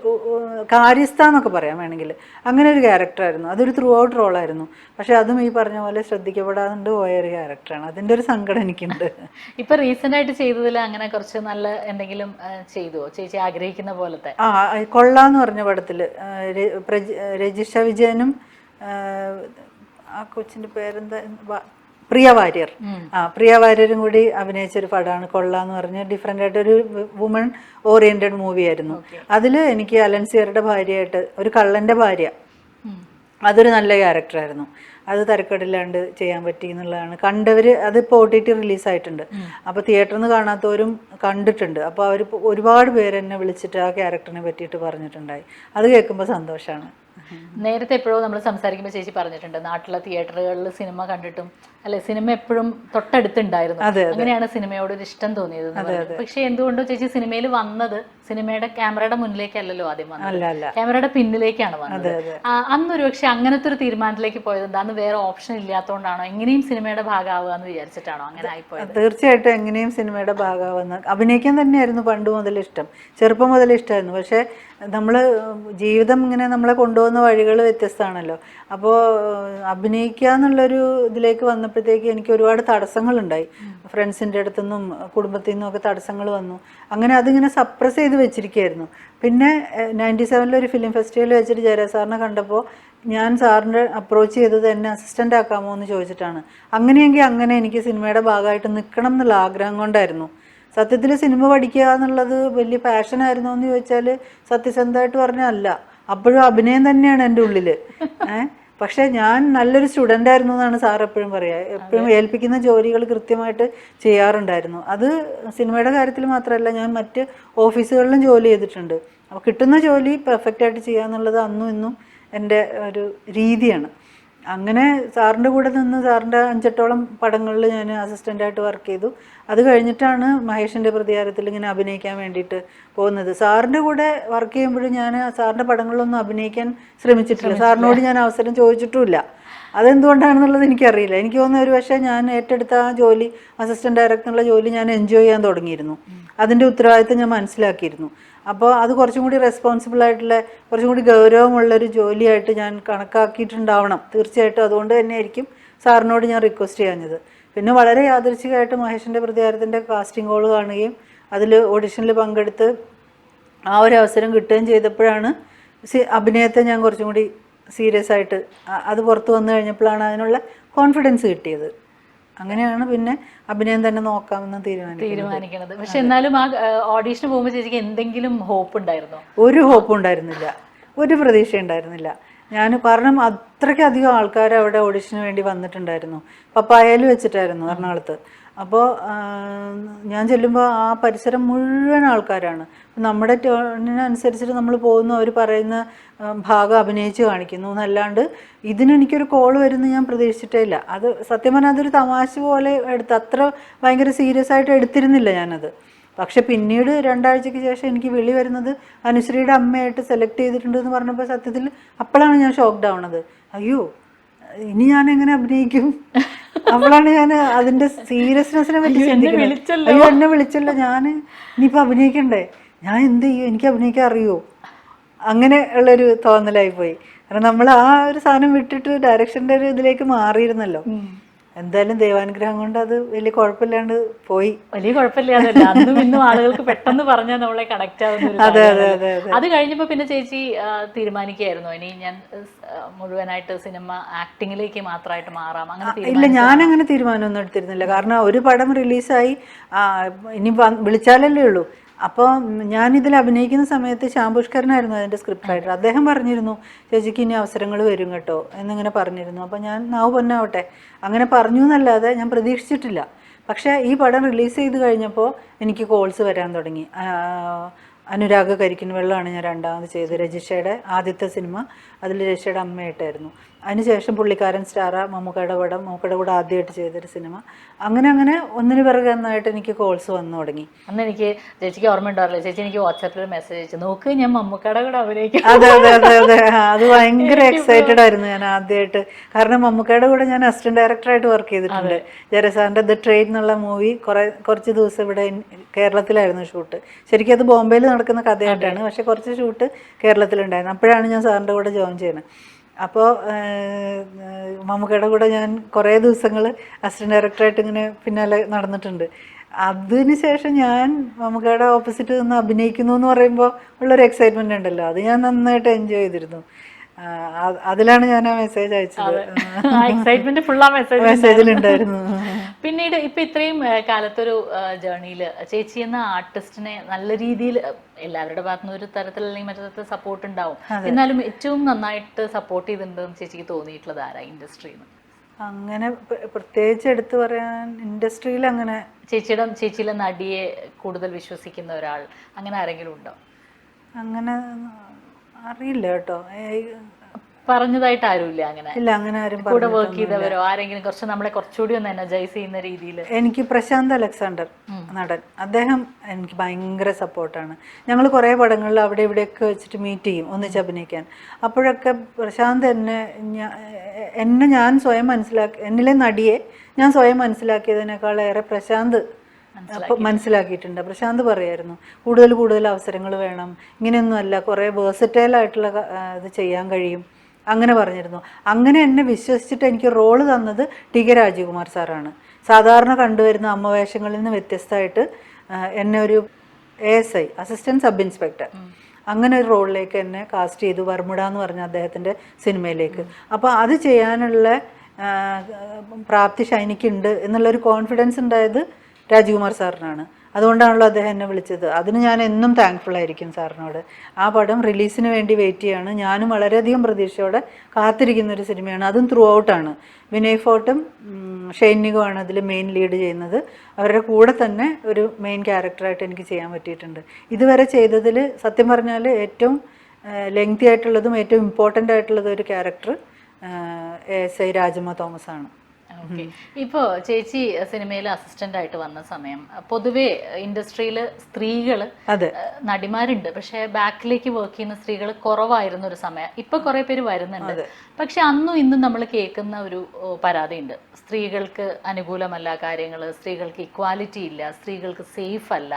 കാര്യസ്ഥ എന്നൊക്കെ പറയാം വേണമെങ്കിൽ, അങ്ങനെ ഒരു ക്യാരക്ടറായിരുന്നു. അതൊരു ത്രൂ ഔട്ട് റോളായിരുന്നു. പക്ഷെ അതും ഈ പറഞ്ഞ പോലെ ശ്രദ്ധിക്കപ്പെടാണ്ട് പോയ ഒരു ക്യാരക്ടറാണ്. അതിൻ്റെ ഒരു സങ്കടം എനിക്കുണ്ട്. ഇപ്പൊ റീസെന്റ് ആയിട്ട് ചെയ്തതിൽ അങ്ങനെ കുറച്ച് നല്ല എന്തെങ്കിലും ചെയ്തുവോ ചേച്ചി ആഗ്രഹിക്കുന്ന പോലത്തെ? കൊള്ളാന്ന് പറഞ്ഞ പടത്തില് രജിഷ വിജയനും ആ കൊച്ചിന്റെ പേരെന്താ, പ്രിയ വാര്യർ, പ്രിയ വാര്യരും കൂടി അഭിനയിച്ചൊരു പടമാണ് കൊള്ളാന്ന് പറഞ്ഞ്. ഡിഫറെൻ്റ് ആയിട്ടൊരു വുമൺ ഓറിയന്റഡ് മൂവി ആയിരുന്നു. അതിൽ എനിക്ക് അലൻസിയറുടെ ഭാര്യയായിട്ട് ഒരു കള്ളൻ്റെ ഭാര്യ, അതൊരു നല്ല ക്യാരക്ടറായിരുന്നു. അത് തരക്കേടില്ലാണ്ട് ചെയ്യാൻ പറ്റി എന്നുള്ളതാണ്. കണ്ടവർ, അതിപ്പോൾ OTT റിലീസായിട്ടുണ്ട്. അപ്പോൾ തിയേറ്ററിൽ നിന്ന് കാണാത്തവരും കണ്ടിട്ടുണ്ട്. അപ്പോൾ അവർ ഒരുപാട് പേര് എന്നെ വിളിച്ചിട്ട് ആ ക്യാരക്ടറിനെ പറ്റിയിട്ട് പറഞ്ഞിട്ടുണ്ടായി. അത് കേൾക്കുമ്പോൾ സന്തോഷമാണ്. നേരത്തെ എപ്പോഴോ നമ്മൾ സംസാരിക്കുമ്പോൾ ചേച്ചി പറഞ്ഞിട്ടുണ്ട് നാട്ടിലെ തിയേറ്ററുകളിൽ സിനിമ കണ്ടിട്ടും അല്ലെ, സിനിമ എപ്പോഴും തൊട്ടടുത്തുണ്ടായിരുന്നു, അങ്ങനെയാണ് സിനിമയോട് ഒരു ഇഷ്ടം തോന്നിയത്. പക്ഷെ എന്തുകൊണ്ടോ ചേച്ചി സിനിമയിൽ വന്നത് സിനിമയുടെ ക്യാമറയുടെ മുന്നിലേക്കല്ലല്ലോ ആദ്യം വന്നത്, ക്യാമറയുടെ പിന്നിലേക്കാണ് വന്നത്. അന്നൊരു പക്ഷെ അങ്ങനത്തെ ഒരു തീരുമാനത്തിലേക്ക് പോയത് എന്താ? അന്ന് വേറെ ഓപ്ഷൻ ഇല്ലാത്തതുകൊണ്ടാണോ, എങ്ങനെയും സിനിമയുടെ ഭാഗമാവുക എന്ന് വിചാരിച്ചിട്ടാണോ അങ്ങനെ ആയിപ്പോയത്? തീർച്ചയായിട്ടും എങ്ങനെയും സിനിമയുടെ ഭാഗമാവുന്ന, അഭിനയിക്കാൻ തന്നെയായിരുന്നു പണ്ട് മുതൽ ഇഷ്ടം, ചെറുപ്പം മുതൽ ഇഷ്ടമായിരുന്നു. പക്ഷേ നമ്മൾ ജീവിതം ഇങ്ങനെ നമ്മളെ കൊണ്ടുപോകുന്ന വഴികൾ വ്യത്യസ്തമാണല്ലോ. അപ്പോൾ അഭിനയിക്കുക എന്നുള്ളൊരു ഇതിലേക്ക് വന്നപ്പോഴത്തേക്ക് എനിക്ക് ഒരുപാട് തടസ്സങ്ങളുണ്ടായി. ഫ്രണ്ട്സിൻ്റെ അടുത്തുനിന്നും കുടുംബത്തിൽ നിന്നും ഒക്കെ തടസ്സങ്ങൾ വന്നു. അങ്ങനെ അതിങ്ങനെ സപ്രസ് ചെയ്ത് വെച്ചിരിക്കുകയായിരുന്നു. പിന്നെ 97 ഒരു ഫിലിം ഫെസ്റ്റിവൽ വെച്ചിട്ട് ജയരാജ് സാറിനെ കണ്ടപ്പോൾ ഞാൻ സാറിൻ്റെ അപ്രോച്ച് ചെയ്തത് എന്നെ അസിസ്റ്റൻ്റ് ആക്കാമോ എന്ന് ചോദിച്ചിട്ടാണ്. അങ്ങനെയെങ്കിൽ അങ്ങനെ എനിക്ക് സിനിമയുടെ ഭാഗമായിട്ട് നിൽക്കണം എന്നുള്ള ആഗ്രഹം കൊണ്ടായിരുന്നു. സത്യത്തിൽ സിനിമ പഠിക്കുക എന്നുള്ളത് വലിയ പാഷനായിരുന്നോ എന്ന് ചോദിച്ചാൽ സത്യസന്ധമായിട്ട് പറഞ്ഞാൽ അല്ല. അപ്പോഴും അഭിനയം തന്നെയാണ് എൻ്റെ ഉള്ളിൽ. പക്ഷേ ഞാൻ നല്ലൊരു സ്റ്റുഡൻ്റ് ആയിരുന്നു എന്നാണ് സാർ എപ്പോഴും പറയുക. എപ്പോഴും ഏൽപ്പിക്കുന്ന ജോലികൾ കൃത്യമായിട്ട് ചെയ്യാറുണ്ടായിരുന്നു. അത് സിനിമയുടെ കാര്യത്തിൽ മാത്രമല്ല, ഞാൻ മറ്റ് ഓഫീസുകളിലും ജോലി ചെയ്തിട്ടുണ്ട്. അപ്പോൾ കിട്ടുന്ന ജോലി പെർഫെക്റ്റായിട്ട് ചെയ്യുക എന്നുള്ളത് അന്നും ഇന്നും എൻ്റെ ഒരു രീതിയാണ്. അങ്ങനെ സാറിൻ്റെ കൂടെ നിന്ന് സാറിൻ്റെ 5-8ഓളം പടങ്ങളിൽ ഞാൻ അസിസ്റ്റൻ്റായിട്ട് വർക്ക് ചെയ്തു. അത് കഴിഞ്ഞിട്ടാണ് മഹേഷിൻ്റെ പ്രതികാരത്തിൽ ഇങ്ങനെ അഭിനയിക്കാൻ വേണ്ടിയിട്ട് പോകുന്നത്. സാറിൻ്റെ കൂടെ വർക്ക് ചെയ്യുമ്പോഴും ഞാൻ സാറിൻ്റെ പടങ്ങളിലൊന്നും അഭിനയിക്കാൻ ശ്രമിച്ചിട്ടില്ല. സാറിനോട് ഞാൻ അവസരം ചോദിച്ചിട്ടുമില്ല. അതെന്തുകൊണ്ടാണെന്നുള്ളത് എനിക്കറിയില്ല. എനിക്ക് തോന്നുന്നു ഒരു പക്ഷേ ഞാൻ ഏറ്റെടുത്ത ആ ജോലി, അസിസ്റ്റന്റ് ഡയറക്ടറിനുള്ള ജോലി ഞാൻ എൻജോയ് ചെയ്യാൻ തുടങ്ങിയിരുന്നു. അതിൻ്റെ ഉത്തരവാദിത്വം ഞാൻ മനസ്സിലാക്കിയിരുന്നു. അപ്പോൾ അത് കുറച്ചും കൂടി റെസ്പോൺസിബിൾ ആയിട്ടുള്ള, കുറച്ചും കൂടി ഗൗരവമുള്ളൊരു ജോലിയായിട്ട് ഞാൻ കണക്കാക്കിയിട്ടുണ്ടാവണം തീർച്ചയായിട്ടും. അതുകൊണ്ട് തന്നെയായിരിക്കും സാറിനോട് ഞാൻ റിക്വസ്റ്റ് ചെയ്യാഞ്ഞത്. പിന്നെ വളരെ യാദൃച്ഛികമായിട്ട് മഹേഷിൻ്റെ പ്രതികാരത്തിൻ്റെ കാസ്റ്റിംഗ് കോൾ കാണുകയും അതിൽ ഓഡിഷനിൽ പങ്കെടുത്ത് ആ ഒരു അവസരം കിട്ടുകയും ചെയ്തപ്പോഴാണ് അഭിനയത്തെ ഞാൻ കുറച്ചും കൂടി സീരിയസ് ആയിട്ട് അത് പുറത്ത് വന്നു കഴിഞ്ഞപ്പോഴാണ് അതിനുള്ള കോൺഫിഡൻസ് കിട്ടിയത്. അങ്ങനെയാണ് പിന്നെ അഭിനയം തന്നെ നോക്കാമെന്ന് തീരുമാനിക്കുന്നത്. പക്ഷെ എന്നാലും ആ ഓഡീഷന് പോകുമ്പോൾ ചേച്ചിക്ക് എന്തെങ്കിലും ഹോപ്പ് ഉണ്ടായിരുന്നോ? ഒരു ഹോപ്പും ഉണ്ടായിരുന്നില്ല, ഒരു പ്രതീക്ഷ ഉണ്ടായിരുന്നില്ല. കാരണം അത്രയ്ക്കധികം ആൾക്കാർ അവിടെ ഓഡിഷന് വേണ്ടി വന്നിട്ടുണ്ടായിരുന്നു. പപ്പായയിൽ വെച്ചിട്ടായിരുന്നു എറണാകുളത്ത്. അപ്പോൾ ഞാൻ ചെല്ലുമ്പോൾ ആ പരിസരം മുഴുവൻ ആൾക്കാരാണ്. നമ്മുടെ ടേണിനനുസരിച്ചിട്ട് നമ്മൾ പോകുന്നു, അവർ പറയുന്ന ഭാഗം അഭിനയിച്ച് കാണിക്കുന്നു എന്നല്ലാണ്ട് ഇതിനെനിക്കൊരു കോൾ വരുന്നു ഞാൻ പ്രതീക്ഷിച്ചിട്ടേ ഇല്ല. അത് സത്യം പറഞ്ഞാൽ അതൊരു തമാശ പോലെ എടുത്ത്, അത്ര ഭയങ്കര സീരിയസ് ആയിട്ട് എടുത്തിരുന്നില്ല ഞാനത്. പക്ഷെ പിന്നീട് 2 ആഴ്ചയ്ക്ക് ശേഷം എനിക്ക് വിളി വരുന്നത് അനുശ്രീയുടെ അമ്മയായിട്ട് സെലക്ട് ചെയ്തിട്ടുണ്ട് എന്ന് പറഞ്ഞപ്പോൾ സത്യത്തിൽ അപ്പോഴാണ് ഞാൻ ഷോക്ക്ഡ് ആവണത്. അയ്യോ, ഇനി ഞാൻ എങ്ങനെ അഭിനയിക്കും? അപ്പോഴാണ് ഞാൻ അതിൻ്റെ സീരിയസ്നെസ്സിനെ പറ്റി ചിന്തിക്കുന്നത്. അയ്യോ, എന്നെ വിളിച്ചല്ലോ, ഞാൻ ഇനിയിപ്പോൾ അഭിനയിക്കണ്ടേ, ഞാൻ എന്ത് ചെയ്യും, എനിക്ക് അഭിനയിക്കാൻ അറിയുമോ? അങ്ങനെ ഉള്ളൊരു തോന്നലായിപ്പോയി. കാരണം നമ്മൾ ആ ഒരു സാധനം വിട്ടിട്ട് ഡയറക്ഷൻ്റെ ഒരു ഇതിലേക്ക് മാറിയിരുന്നല്ലോ. എന്തായാലും ദൈവാനുഗ്രഹം കൊണ്ട് അത് വലിയ കുഴപ്പമില്ലാണ്ട് പോയി. വലിയ കുഴപ്പമില്ലാതല്ല, അന്നും ഇന്നും ആളുകൾക്ക് പെട്ടെന്ന് പറഞ്ഞാൽ നമ്മളെ കണക്ട് ആവുന്ന. അത് കഴിഞ്ഞപ്പോൾ പിന്നെ ചേച്ചി തീരുമാനിക്കുകയായിരുന്നു ഇനി ഞാൻ മുഴുവനായിട്ട് സിനിമ ആക്ടിങ്ങിലേക്ക് മാത്രമായിട്ട് മാറാം, അങ്ങനെ? ഇല്ല, ഞാനങ്ങനെ തീരുമാനമൊന്നും എടുത്തിരുന്നില്ല. കാരണം ഒരു പടം റിലീസായി, ഇനി വിളിച്ചാലല്ലേ ഉള്ളൂ. അപ്പോൾ ഞാനിതിൽ അഭിനയിക്കുന്ന സമയത്ത് ശ്യാംപുഷ്കരനായിരുന്നു അതിൻ്റെ സ്ക്രിപ്റ്റ് റൈറ്റർ. അദ്ദേഹം പറഞ്ഞിരുന്നു ചേച്ചിക്ക് ഇനി അവസരങ്ങൾ വരും കേട്ടോ എന്നിങ്ങനെ പറഞ്ഞിരുന്നു. അപ്പോൾ ഞാൻ നാവ് പൊന്നാവട്ടെ അങ്ങനെ പറഞ്ഞു എന്നല്ലാതെ ഞാൻ പ്രതീക്ഷിച്ചിട്ടില്ല. പക്ഷേ ഈ പടം റിലീസ് ചെയ്ത് കഴിഞ്ഞപ്പോൾ എനിക്ക് കോൾസ് വരാൻ തുടങ്ങി. അനുരാഗ് കരിക്കിൻ വെള്ളമാണ് ഞാൻ രണ്ടാമത് ചെയ്തത്, രജിഷയുടെ ആദ്യത്തെ സിനിമ. അതിൽ രജിഷയുടെ അമ്മയായിട്ടായിരുന്നു. അതിനുശേഷം പുള്ളിക്കാരൻ സ്റ്റാറ, മമ്മൂക്കയുടെ പടം, മമ്മൂക്കയുടെ കൂടെ ആദ്യമായിട്ട് ചെയ്തൊരു സിനിമ. അങ്ങനെ ഒന്നിന് പിറകെ ഒന്നായിട്ട് എനിക്ക് കോൾസ് വന്നു തുടങ്ങി. അന്ന് എനിക്ക് ചേച്ചിക്ക് ഓർമ്മ ഉണ്ടാവില്ല, ചേച്ചി എനിക്ക് വാട്സാപ്പിൽ മെസ്സേജ് അയച്ചു, നോക്ക് ഞാൻ മമ്മൂക്കയുടെ കൂടെ അഭിനയിക്കും. അതെ, അത് ഭയങ്കര എക്സൈറ്റഡ് ആയിരുന്നു ഞാൻ ആദ്യമായിട്ട്. കാരണം മമ്മൂക്കയുടെ കൂടെ ഞാൻ അസിസ്റ്റന്റ് ഡയറക്ടറായിട്ട് വർക്ക് ചെയ്തിട്ടുണ്ട്. ജയസാറിൻ്റെ ദ ട്രെയിൻ എന്നുള്ള മൂവി കുറച്ച് ദിവസം ഇവിടെ കേരളത്തിലായിരുന്നു ഷൂട്ട്. ശരിക്കും അത് ബോംബെയിൽ നടക്കുന്ന കഥയായിട്ടാണ്, പക്ഷെ കുറച്ച് ഷൂട്ട് കേരളത്തിലുണ്ടായിരുന്നു. അപ്പോഴാണ് ഞാൻ സാറിൻ്റെ കൂടെ ജോയിൻ ചെയ്യുന്നത്. അപ്പോൾ മമ്മൂക്കയുടെ കൂടെ ഞാൻ കുറേ ദിവസങ്ങൾ അസിസ്റ്റന്റ് ഡയറക്ടറായിട്ട് ഇങ്ങനെ പിന്നാലെ നടന്നിട്ടുണ്ട്. അതിന് ശേഷം ഞാൻ മമ്മൂക്കയുടെ ഓപ്പോസിറ്റ് നിന്ന് അഭിനയിക്കുന്നു എന്ന് പറയുമ്പോൾ ഉള്ളൊരു എക്സൈറ്റ്മെൻ്റ് ഉണ്ടല്ലോ, അത് ഞാൻ നന്നായിട്ട് എൻജോയ് ചെയ്തിരുന്നു. അതിലാണ് ഞാൻ ആ മെസ്സേജ് അയച്ചത്. എക്സൈറ്റ്മെന്റ് ഫുൾ ആ മെസ്സേജിലുണ്ടായിരുന്നു. പിന്നീട് ഇപ്പൊ ഇത്രയും കാലത്തൊരു ജേർണിയിൽ ചേച്ചി എന്ന ആർട്ടിസ്റ്റിനെ നല്ല രീതിയിൽ എല്ലാവരുടെ ഭാഗത്തുനിന്ന് ഒരു തരത്തിൽ അല്ലെങ്കിൽ മറ്റു സപ്പോർട്ട് ഉണ്ടാവും, എന്നാലും ഏറ്റവും നന്നായിട്ട് സപ്പോർട്ട് ചെയ്തിട്ടുണ്ടെന്ന് ചേച്ചിക്ക് തോന്നിയിട്ടുള്ളത് ആരാ ഇൻഡസ്ട്രിയിൽ നിന്ന്? അങ്ങനെ പ്രത്യേകിച്ച് എടുത്തു പറയാൻ ഇൻഡസ്ട്രിയിൽ അങ്ങനെ ചേച്ചിയിലെ നടിയെ കൂടുതൽ വിശ്വസിക്കുന്ന ഒരാൾ അങ്ങനെ ആരെങ്കിലും ഉണ്ടോ? അങ്ങനെ അറിയില്ല കേട്ടോ, പറഞ്ഞതായിട്ട് ആരുമില്ല അങ്ങനെ? ഇല്ല, അങ്ങനെ ആരും കൂടെ വർക്ക് ചെയ്തവരോ ആരെങ്കിലും കുറച്ച് നമ്മളെ കുറച്ചുകൂടി ഒന്ന് എനർജൈസ് ചെയ്യുന്ന രീതിയിൽ? എനിക്ക് പ്രശാന്ത് അലക്സാണ്ടർ നടൻ, അദ്ദേഹം എനിക്ക് ഭയങ്കര സപ്പോർട്ടാണ്. ഞങ്ങൾ കുറേ പടങ്ങളിൽ അവിടെ ഇവിടെയൊക്കെ വെച്ചിട്ട് മീറ്റ് ചെയ്യും ഒന്നിച്ച് അഭിനയിക്കാൻ. അപ്പോഴൊക്കെ പ്രശാന്ത് എന്നെ ഞാൻ സ്വയം എന്നിലെ നടിയെ ഞാൻ സ്വയം മനസ്സിലാക്കിയതിനേക്കാളേറെ പ്രശാന്ത് മനസ്സിലാക്കിയിട്ടുണ്ട്. പ്രശാന്ത് പറയായിരുന്നു കൂടുതൽ അവസരങ്ങൾ വേണം, ഇങ്ങനെയൊന്നുമല്ല, കുറേ വേഴ്സറ്റൈൽ ആയിട്ടുള്ള ഇത് ചെയ്യാൻ കഴിയും, അങ്ങനെ പറഞ്ഞിരുന്നു. അങ്ങനെ എന്നെ വിശ്വസിച്ചിട്ട് എനിക്ക് റോള് തന്നത് ടി കെ രാജീവ്കുമാർ സാറാണ്. സാധാരണ കണ്ടുവരുന്ന അമ്മവേഷങ്ങളിൽ നിന്ന് വ്യത്യസ്തമായിട്ട് എന്നെ ഒരു ASI അസിസ്റ്റൻറ്റ് സബ് ഇൻസ്പെക്ടർ അങ്ങനെ ഒരു റോളിലേക്ക് എന്നെ കാസ്റ്റ് ചെയ്തു, ബർമുഡ എന്ന് പറഞ്ഞ അദ്ദേഹത്തിൻ്റെ സിനിമയിലേക്ക്. അപ്പോൾ അത് ചെയ്യാനുള്ള പ്രാപ്തി ഷൈനിക്കുണ്ട് എന്നുള്ളൊരു കോൺഫിഡൻസ് ഉണ്ടായത് രാജീവ്കുമാർ സാറിനാണ്. അതുകൊണ്ടാണല്ലോ അദ്ദേഹം എന്നെ വിളിച്ചത്. അതിന് ഞാൻ എന്നും താങ്ക്ഫുൾ ആയിരിക്കും സാറിനോട്. ആ പടം റിലീസിന് വേണ്ടി വെയിറ്റ് ചെയ്യാണ്. ഞാനും വളരെയധികം പ്രതീക്ഷയോടെ കാത്തിരിക്കുന്നൊരു സിനിമയാണ്. അതും ത്രൂ ഔട്ടാണ്. വിനയ് ഫോർട്ടും ഷെയ്ൻ നിഗുമാണ് അതിൽ മെയിൻ ലീഡ് ചെയ്യുന്നത്. അവരുടെ കൂടെ തന്നെ ഒരു മെയിൻ ക്യാരക്ടറായിട്ട് എനിക്ക് ചെയ്യാൻ പറ്റിയിട്ടുണ്ട്. ഇതുവരെ ചെയ്തതിൽ സത്യം പറഞ്ഞാൽ ഏറ്റവും ലെങ്തി ആയിട്ടുള്ളതും ഏറ്റവും ഇമ്പോർട്ടൻ്റ് ആയിട്ടുള്ളതും ഒരു ക്യാരക്ടർ ASI രാജമ്മ തോമസ് ആണ്. ഓക്കെ. ഇപ്പോൾ ചേച്ചി സിനിമയിൽ അസിസ്റ്റന്റ് ആയിട്ട് വന്ന സമയം പൊതുവെ ഇൻഡസ്ട്രിയിൽ സ്ത്രീകൾ നടിമാരുണ്ട്, പക്ഷെ ബാക്കിലേക്ക് വർക്ക് ചെയ്യുന്ന സ്ത്രീകൾ കുറവായിരുന്ന ഒരു സമയം. ഇപ്പൊ കുറെ പേര് വരുന്നുണ്ട്, പക്ഷെ അന്നും ഇന്നും നമ്മൾ കേൾക്കുന്ന ഒരു പരാതിയുണ്ട്, സ്ത്രീകൾക്ക് അനുകൂലമല്ല കാര്യങ്ങൾ, സ്ത്രീകൾക്ക് ഇക്വാലിറ്റി ഇല്ല, സ്ത്രീകൾക്ക് സേഫ് അല്ല,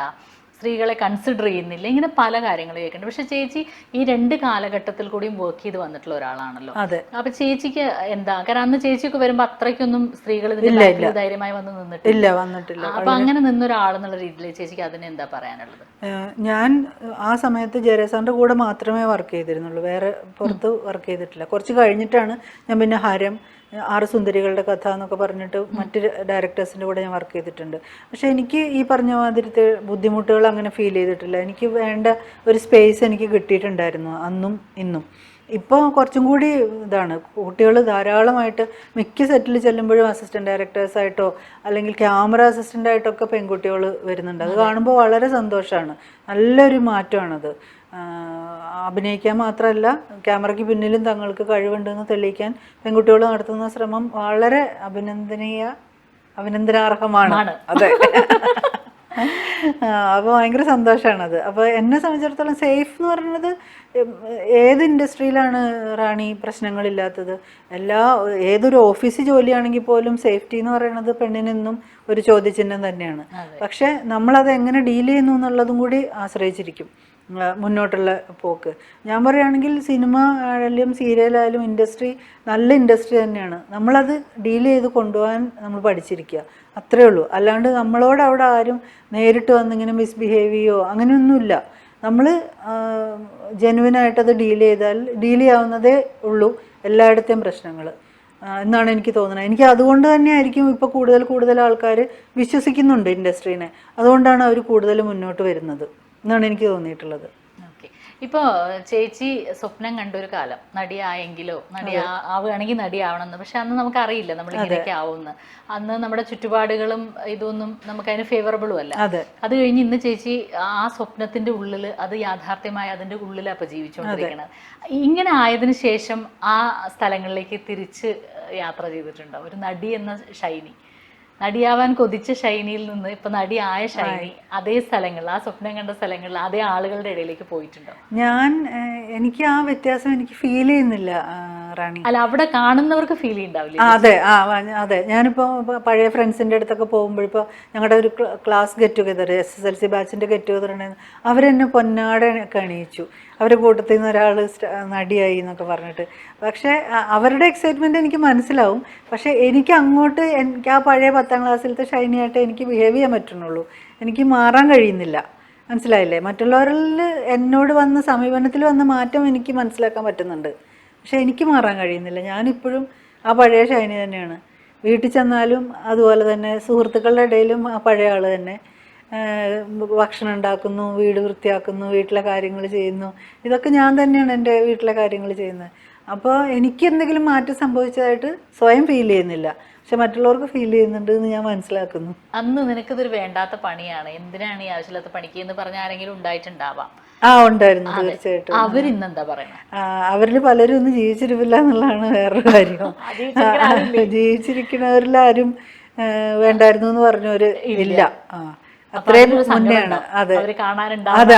സ്ത്രീകളെ കൺസിഡർ ചെയ്യുന്നില്ല, ഇങ്ങനെ പല കാര്യങ്ങൾ കേൾക്കുന്നുണ്ട്. പക്ഷെ ചേച്ചി ഈ 2 കാലഘട്ടത്തിൽ കൂടിയും വർക്ക് ചെയ്ത് വന്നിട്ടുള്ള ഒരാളാണല്ലോ. അപ്പൊ ചേച്ചിക്ക് എന്താ, കാരണം അന്ന് ചേച്ചിയൊക്കെ വരുമ്പോ അത്രയ്ക്കൊന്നും സ്ത്രീകൾ ധൈര്യമായി വന്ന് നിന്നിട്ടില്ല. അപ്പൊ അങ്ങനെ നിന്നൊരാളെന്നുള്ള രീതിയിൽ ചേച്ചിക്ക് അതിന് എന്താ പറയാനുള്ളത്? ഞാൻ ആ സമയത്ത് ജയരാജാറിന്റെ കൂടെ മാത്രമേ വർക്ക് ചെയ്തിരുന്നുള്ളൂ, വേറെ പുറത്ത് വർക്ക് ചെയ്തിട്ടില്ല. കുറച്ച് കഴിഞ്ഞിട്ടാണ് ഞാൻ പിന്നെ ഹരം, 6 സുന്ദരികളുടെ കഥ എന്നൊക്കെ പറഞ്ഞിട്ട് മറ്റ് ഡയറക്ടേഴ്സിൻ്റെ കൂടെ ഞാൻ വർക്ക് ചെയ്തിട്ടുണ്ട്. പക്ഷേ എനിക്ക് ഈ പറഞ്ഞ മാതിരത്തെ ബുദ്ധിമുട്ടുകൾ അങ്ങനെ ഫീൽ ചെയ്തിട്ടില്ല. എനിക്ക് വേണ്ട ഒരു സ്പേസ് എനിക്ക് കിട്ടിയിട്ടുണ്ടായിരുന്നു അന്നും ഇന്നും. ഇപ്പോൾ കുറച്ചും കൂടി ഇതാണ്, കുട്ടികൾ ധാരാളമായിട്ട് മിക്ക സെറ്റിൽ ചെല്ലുമ്പോഴും അസിസ്റ്റൻറ്റ് ഡയറക്ടേഴ്സായിട്ടോ അല്ലെങ്കിൽ ക്യാമറ അസിസ്റ്റൻ്റായിട്ടൊക്കെ പെൺകുട്ടികൾ വരുന്നുണ്ട്. അത് കാണുമ്പോൾ വളരെ സന്തോഷമാണ്, നല്ലൊരു മാറ്റമാണത്. അഭിനയിക്കാൻ മാത്രമല്ല, ക്യാമറയ്ക്ക് പിന്നിലും തങ്ങൾക്ക് കഴിവുണ്ടെന്ന് തെളിയിക്കാൻ പെൺകുട്ടികൾ നടത്തുന്ന ശ്രമം വളരെ അഭിനന്ദനാർഹമാണ്. അതെ. അപ്പോൾ ഭയങ്കര സന്തോഷമാണത്. അപ്പോൾ എന്നെ സംബന്ധിച്ചിടത്തോളം സേഫ് എന്ന് പറയുന്നത് ഏത് ഇൻഡസ്ട്രിയിലാണ് റാണി പ്രശ്നങ്ങളില്ലാത്തത്? ഏതൊരു ഓഫീസ് ജോലിയാണെങ്കിൽ പോലും സേഫ്റ്റി എന്ന് പറയുന്നത് പെണ്ണിനെന്നും ഒരു ചോദ്യചിഹ്നം തന്നെയാണ്. പക്ഷെ നമ്മളത് എങ്ങനെ ഡീൽ ചെയ്യുന്നു എന്നുള്ളതും കൂടി ആശ്രയിച്ചിരിക്കും മുന്നോട്ടുള്ള പോക്ക്. ഞാൻ പറയുകയാണെങ്കിൽ സിനിമ ആയാലും സീരിയലായാലും ഇൻഡസ്ട്രി നല്ല ഇൻഡസ്ട്രി തന്നെയാണ്. നമ്മളത് ഡീൽ ചെയ്ത് കൊണ്ടുപോകാൻ നമ്മൾ പഠിച്ചിരിക്കുക, അത്രേ ഉള്ളൂ. അല്ലാണ്ട് നമ്മളോട് അവിടെ ആരും നേരിട്ട് വന്നിങ്ങനെ മിസ്ബിഹേവ് ചെയ്യോ അങ്ങനെയൊന്നുമില്ല. നമ്മൾ ജെനുവിനായിട്ടത് ഡീൽ ചെയ്യാവുന്നതേ ഉള്ളൂ എല്ലായിടത്തെയും പ്രശ്നങ്ങൾ എന്നാണ് എനിക്ക് തോന്നുന്നത്. എനിക്ക് അതുകൊണ്ട് തന്നെ ആയിരിക്കും ഇപ്പോൾ കൂടുതൽ ആൾക്കാർ വിശ്വസിക്കുന്നുണ്ട് ഇൻഡസ്ട്രീനെ, അതുകൊണ്ടാണ് അവർ കൂടുതൽ മുന്നോട്ട് വരുന്നത് എന്നാണ് എനിക്ക് തോന്നിയിട്ടുള്ളത്. ഓക്കെ. ഇപ്പോൾ ചേച്ചി സ്വപ്നം കണ്ടൊരു കാലം നടിയായെങ്കിലോ, ആവുകയാണെങ്കിൽ നടിയാവണമെന്ന്. പക്ഷെ അന്ന് നമുക്കറിയില്ല നമ്മൾ ഇങ്ങനെയൊക്കെ ആവുമെന്ന്. അന്ന് നമ്മുടെ ചുറ്റുപാടുകളും ഇതൊന്നും നമുക്കതിന് ഫേവറബിളും അല്ല. അത് കഴിഞ്ഞ് ഇന്ന് ചേച്ചി ആ സ്വപ്നത്തിന്റെ ഉള്ളിൽ അത് യാഥാർത്ഥ്യമായി അതിന്റെ ഉള്ളിൽ അപ്പൊ ജീവിച്ചുകൊണ്ടിരിക്കുന്നത്. ഇങ്ങനെ ആയതിനു ശേഷം ആ സ്ഥലങ്ങളിലേക്ക് തിരിച്ച് യാത്ര ചെയ്തിട്ടുണ്ടോ? ഒരു നടി എന്ന ഷൈനി, നടിയാവാൻ കൊതിച്ച ഷൈനിയിൽ നിന്ന് ഇപ്പൊ നടിയായ ഷൈനി അതേ സ്ഥലങ്ങളിൽ, ആ സ്വപ്നം കണ്ട സ്ഥലങ്ങളിൽ അതേ ആളുകളുടെ ഇടയിലേക്ക് പോയിട്ടുണ്ടോ? എനിക്ക് ആ വ്യത്യാസം എനിക്ക് ഫീൽ ചെയ്യുന്നില്ല റാണി. അല്ല, അവിടെ കാണുന്നവർക്ക് ഫീൽ ചെയ്യുന്നുണ്ടാവില്ല. അതെ. ഞാനിപ്പോൾ പഴയ ഫ്രണ്ട്സിൻ്റെ അടുത്തൊക്കെ പോകുമ്പോൾ, ഇപ്പോൾ ഞങ്ങളുടെ ഒരു ക്ലാസ് ഗെറ്റ് ടുഗെദർ, SSLC ബാച്ചിൻ്റെ ഗെറ്റ് ടുഗെദർ ഉണ്ടായിരുന്നു. അവരെന്നെ പൊന്നാടൊക്കെ അണിയിച്ചു. അവരുടെ കൂട്ടത്തിൽ നിന്ന് ഒരാൾ നടിയായി എന്നൊക്കെ പറഞ്ഞിട്ട്. പക്ഷേ അവരുടെ എക്സൈറ്റ്മെൻറ്റ് എനിക്ക് മനസ്സിലാവും. പക്ഷേ എനിക്ക് ആ പഴയ 10ാം ക്ലാസ്സിലത്തെ ഷൈനിയായിട്ട് എനിക്ക് ബിഹേവ് ചെയ്യാൻ പറ്റുന്നുള്ളൂ, എനിക്ക് മാറാൻ കഴിയുന്നില്ല. മനസ്സിലായില്ലേ? മറ്റുള്ളവരിൽ എന്നോട് വന്ന സമീപനത്തിൽ വന്ന മാറ്റം എനിക്ക് മനസ്സിലാക്കാൻ പറ്റുന്നുണ്ട്, പക്ഷെ എനിക്ക് മാറാൻ കഴിയുന്നില്ല. ഞാനിപ്പോഴും ആ പഴയ ഷൈനി തന്നെയാണ്. വീട്ടിൽ ചെന്നാലും അതുപോലെ തന്നെ, സുഹൃത്തുക്കളുടെ ഇടയിലും ആ പഴയ ആൾ തന്നെ. ഭക്ഷണം ഉണ്ടാക്കുന്നു, വീട് വൃത്തിയാക്കുന്നു, വീട്ടിലെ കാര്യങ്ങൾ ചെയ്യുന്നു. ഇതൊക്കെ ഞാൻ തന്നെയാണ് എൻ്റെ വീട്ടിലെ കാര്യങ്ങൾ ചെയ്യുന്നത്. അപ്പോൾ എനിക്ക് എന്തെങ്കിലും മാറ്റം സംഭവിച്ചതായിട്ട് സ്വയം ഫീൽ ചെയ്യുന്നില്ല, പക്ഷെ മറ്റുള്ളവർക്ക് ഫീൽ ചെയ്യുന്നുണ്ട് എന്ന് ഞാൻ മനസ്സിലാക്കുന്നു. അന്ന് നിനക്കിതൊരു വേണ്ടാത്ത പണിയാണ്, എന്തിനാണ് ഈ ആവശ്യമില്ലാത്ത പണിക്ക് എന്ന് പറഞ്ഞ ആരെങ്കിലും ഉണ്ടായിട്ടുണ്ടാവാം? ഉണ്ടായിരുന്നു, തീർച്ചയായിട്ടും. അവരിന്നെന്താ പറയുന്നത്? അവരിൽ പലരും ഒന്നും ജീവിച്ചിരിപ്പില്ല എന്നുള്ളതാണ് വേറൊരു കാര്യം. ജീവിച്ചിരിക്കുന്നവരിലാരും വേണ്ടായിരുന്നു എന്ന് പറഞ്ഞവര് ഇല്ല. അത്രയും മുന്നെയാണ്. അതെ,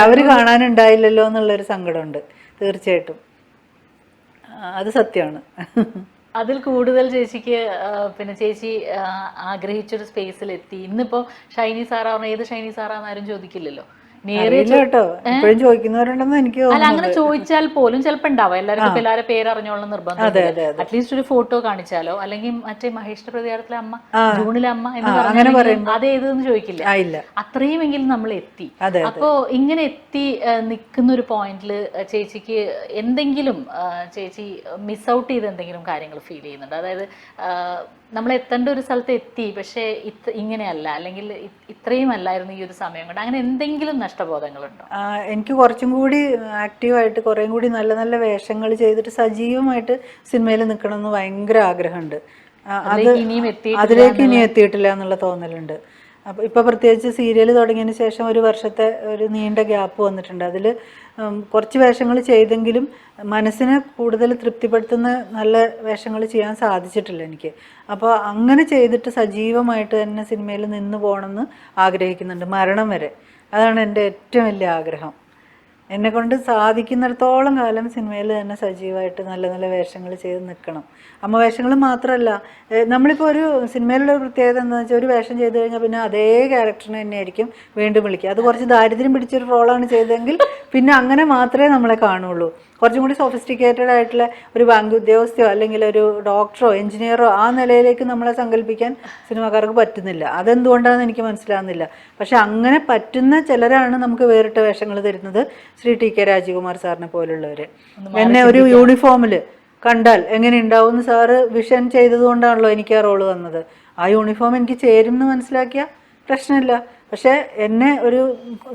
അവര് കാണാനുണ്ടായില്ലല്ലോ എന്നുള്ളൊരു സങ്കടമുണ്ട്, തീർച്ചയായിട്ടും. അത് സത്യമാണ്. അതിൽ കൂടുതൽ ചേച്ചിക്ക് പിന്നെ ചേച്ചി ആഗ്രഹിച്ചൊരു സ്പേസിലെത്തി. ഇന്നിപ്പോ ഷൈനി സാറാ പറഞ്ഞ ഏത് ഷൈനി സാറാന്ന് ആരും ചോദിക്കില്ലല്ലോ. കേട്ടോ, ഇപ്പോഴും ചോദിക്കുന്നവരുണ്ടെന്ന് എനിക്ക് അല്ല, അങ്ങനെ ചോദിച്ചാൽ പോലും ചിലപ്പോൾ ഉണ്ടാവും. എല്ലാവർക്കും എല്ലാവരും പേരറിഞ്ഞോളണം നിർബന്ധം. അറ്റ്ലീസ്റ്റ് ഒരു ഫോട്ടോ കാണിച്ചാലോ, അല്ലെങ്കിൽ മറ്റേ മഹേഷിന്റെ പ്രതികാരത്തിലെ അമ്മ, ജൂണിലെ അമ്മ എന്ന് പറഞ്ഞാൽ അതേതെന്ന് ചോദിക്കില്ല. അത്രയുമെങ്കിലും നമ്മൾ എത്തി. അപ്പോ ഇങ്ങനെ എത്തി നിൽക്കുന്ന ഒരു പോയിന്റില് ചേച്ചിക്ക് എന്തെങ്കിലും ചേച്ചി മിസ് ഔട്ട് ചെയ്ത് എന്തെങ്കിലും കാര്യങ്ങൾ ഫീൽ ചെയ്യുന്നുണ്ട്? അതായത് നമ്മൾ എത്തേണ്ട ഒരു സ്ഥലത്ത് എത്തി, പക്ഷേ ഇങ്ങനെയല്ല, അല്ലെങ്കിൽ ഇത്രയും അല്ലായിരുന്നു ഈ ഒരു സമയം കൊണ്ട്, അങ്ങനെ എന്തെങ്കിലും നഷ്ടബോധങ്ങളുണ്ടോ? എനിക്ക് കുറച്ചും കൂടി ആക്റ്റീവായിട്ട് കുറേയും കൂടി നല്ല നല്ല വേഷങ്ങൾ ചെയ്തിട്ട് സജീവമായിട്ട് സിനിമയിൽ നിൽക്കണമെന്ന് ഭയങ്കര ആഗ്രഹമുണ്ട്. അതിലേക്ക് ഇനിയും എത്തിയിട്ടില്ല എന്നുള്ള തോന്നലുണ്ട്. അപ്പോൾ ഇപ്പോൾ പ്രത്യേകിച്ച് സീരിയൽ തുടങ്ങിയതിന് ശേഷം ഒരു വർഷത്തെ ഒരു നീണ്ട ഗ്യാപ്പ് വന്നിട്ടുണ്ട്. അതിൽ കുറച്ച് വേഷങ്ങൾ ചെയ്തെങ്കിലും മനസ്സിനെ കൂടുതൽ തൃപ്തിപ്പെടുത്തുന്ന നല്ല വേഷങ്ങൾ ചെയ്യാൻ സാധിച്ചിട്ടില്ല എനിക്ക്. അപ്പോൾ അങ്ങനെ ചെയ്തിട്ട് സജീവമായിട്ട് തന്നെ സിനിമയിൽ നിന്ന് പോകണമെന്ന് ആഗ്രഹിക്കുന്നുണ്ട് മരണം വരെ. അതാണ് എൻ്റെ ഏറ്റവും വലിയ ആഗ്രഹം. എന്നെക്കൊണ്ട് സാധിക്കുന്നിടത്തോളം കാലം സിനിമയിൽ തന്നെ സജീവമായിട്ട് നല്ല നല്ല വേഷങ്ങൾ ചെയ്ത് നിൽക്കണം. അമ്മ വേഷങ്ങൾ മാത്രമല്ല, നമ്മളിപ്പോൾ ഒരു സിനിമയിലുള്ള ഒരു പ്രത്യേകത എന്താണെന്ന് വെച്ചാൽ ഒരു വേഷം ചെയ്ത് കഴിഞ്ഞാൽ പിന്നെ അതേ ക്യാരക്ടറിനെ തന്നെയായിരിക്കും വീണ്ടും വിളിക്കുക. അത് കുറച്ച് ദാരിദ്ര്യം പിടിച്ചൊരു റോളാണ് ചെയ്തതെങ്കിൽ പിന്നെ അങ്ങനെ മാത്രമേ നമ്മളെ കാണുള്ളൂ. കുറച്ചും കൂടി സോഫിസ്റ്റിക്കേറ്റഡ് ആയിട്ടുള്ള ഒരു ബാങ്ക് ഉദ്യോഗസ്ഥയോ അല്ലെങ്കിൽ ഒരു ഡോക്ടറോ എഞ്ചിനീയറോ ആ നിലയിലേക്ക് നമ്മളെ സങ്കല്പിക്കാൻ സിനിമാക്കാർക്ക് പറ്റുന്നില്ല. അതെന്തുകൊണ്ടാണെന്ന് എനിക്ക് മനസ്സിലാകുന്നില്ല. പക്ഷെ അങ്ങനെ പറ്റുന്ന ചിലരാണ് നമുക്ക് വേറിട്ട വേഷങ്ങൾ തരുന്നത്. ശ്രീ ടി കെ രാജകുമാർ സാറിനെ പോലുള്ളവർ എന്നെ ഒരു യൂണിഫോമിൽ കണ്ടാൽ എങ്ങനെ ഉണ്ടാവും എന്ന് സാറ് വിഷൻ ചെയ്തതുകൊണ്ടാണല്ലോ എനിക്ക് ആ റോള് വന്നത്. ആ യൂണിഫോം എനിക്ക് ചേരും എന്ന് മനസ്സിലാക്കിയ പ്രശ്നമില്ല. പക്ഷേ എന്നെ ഒരു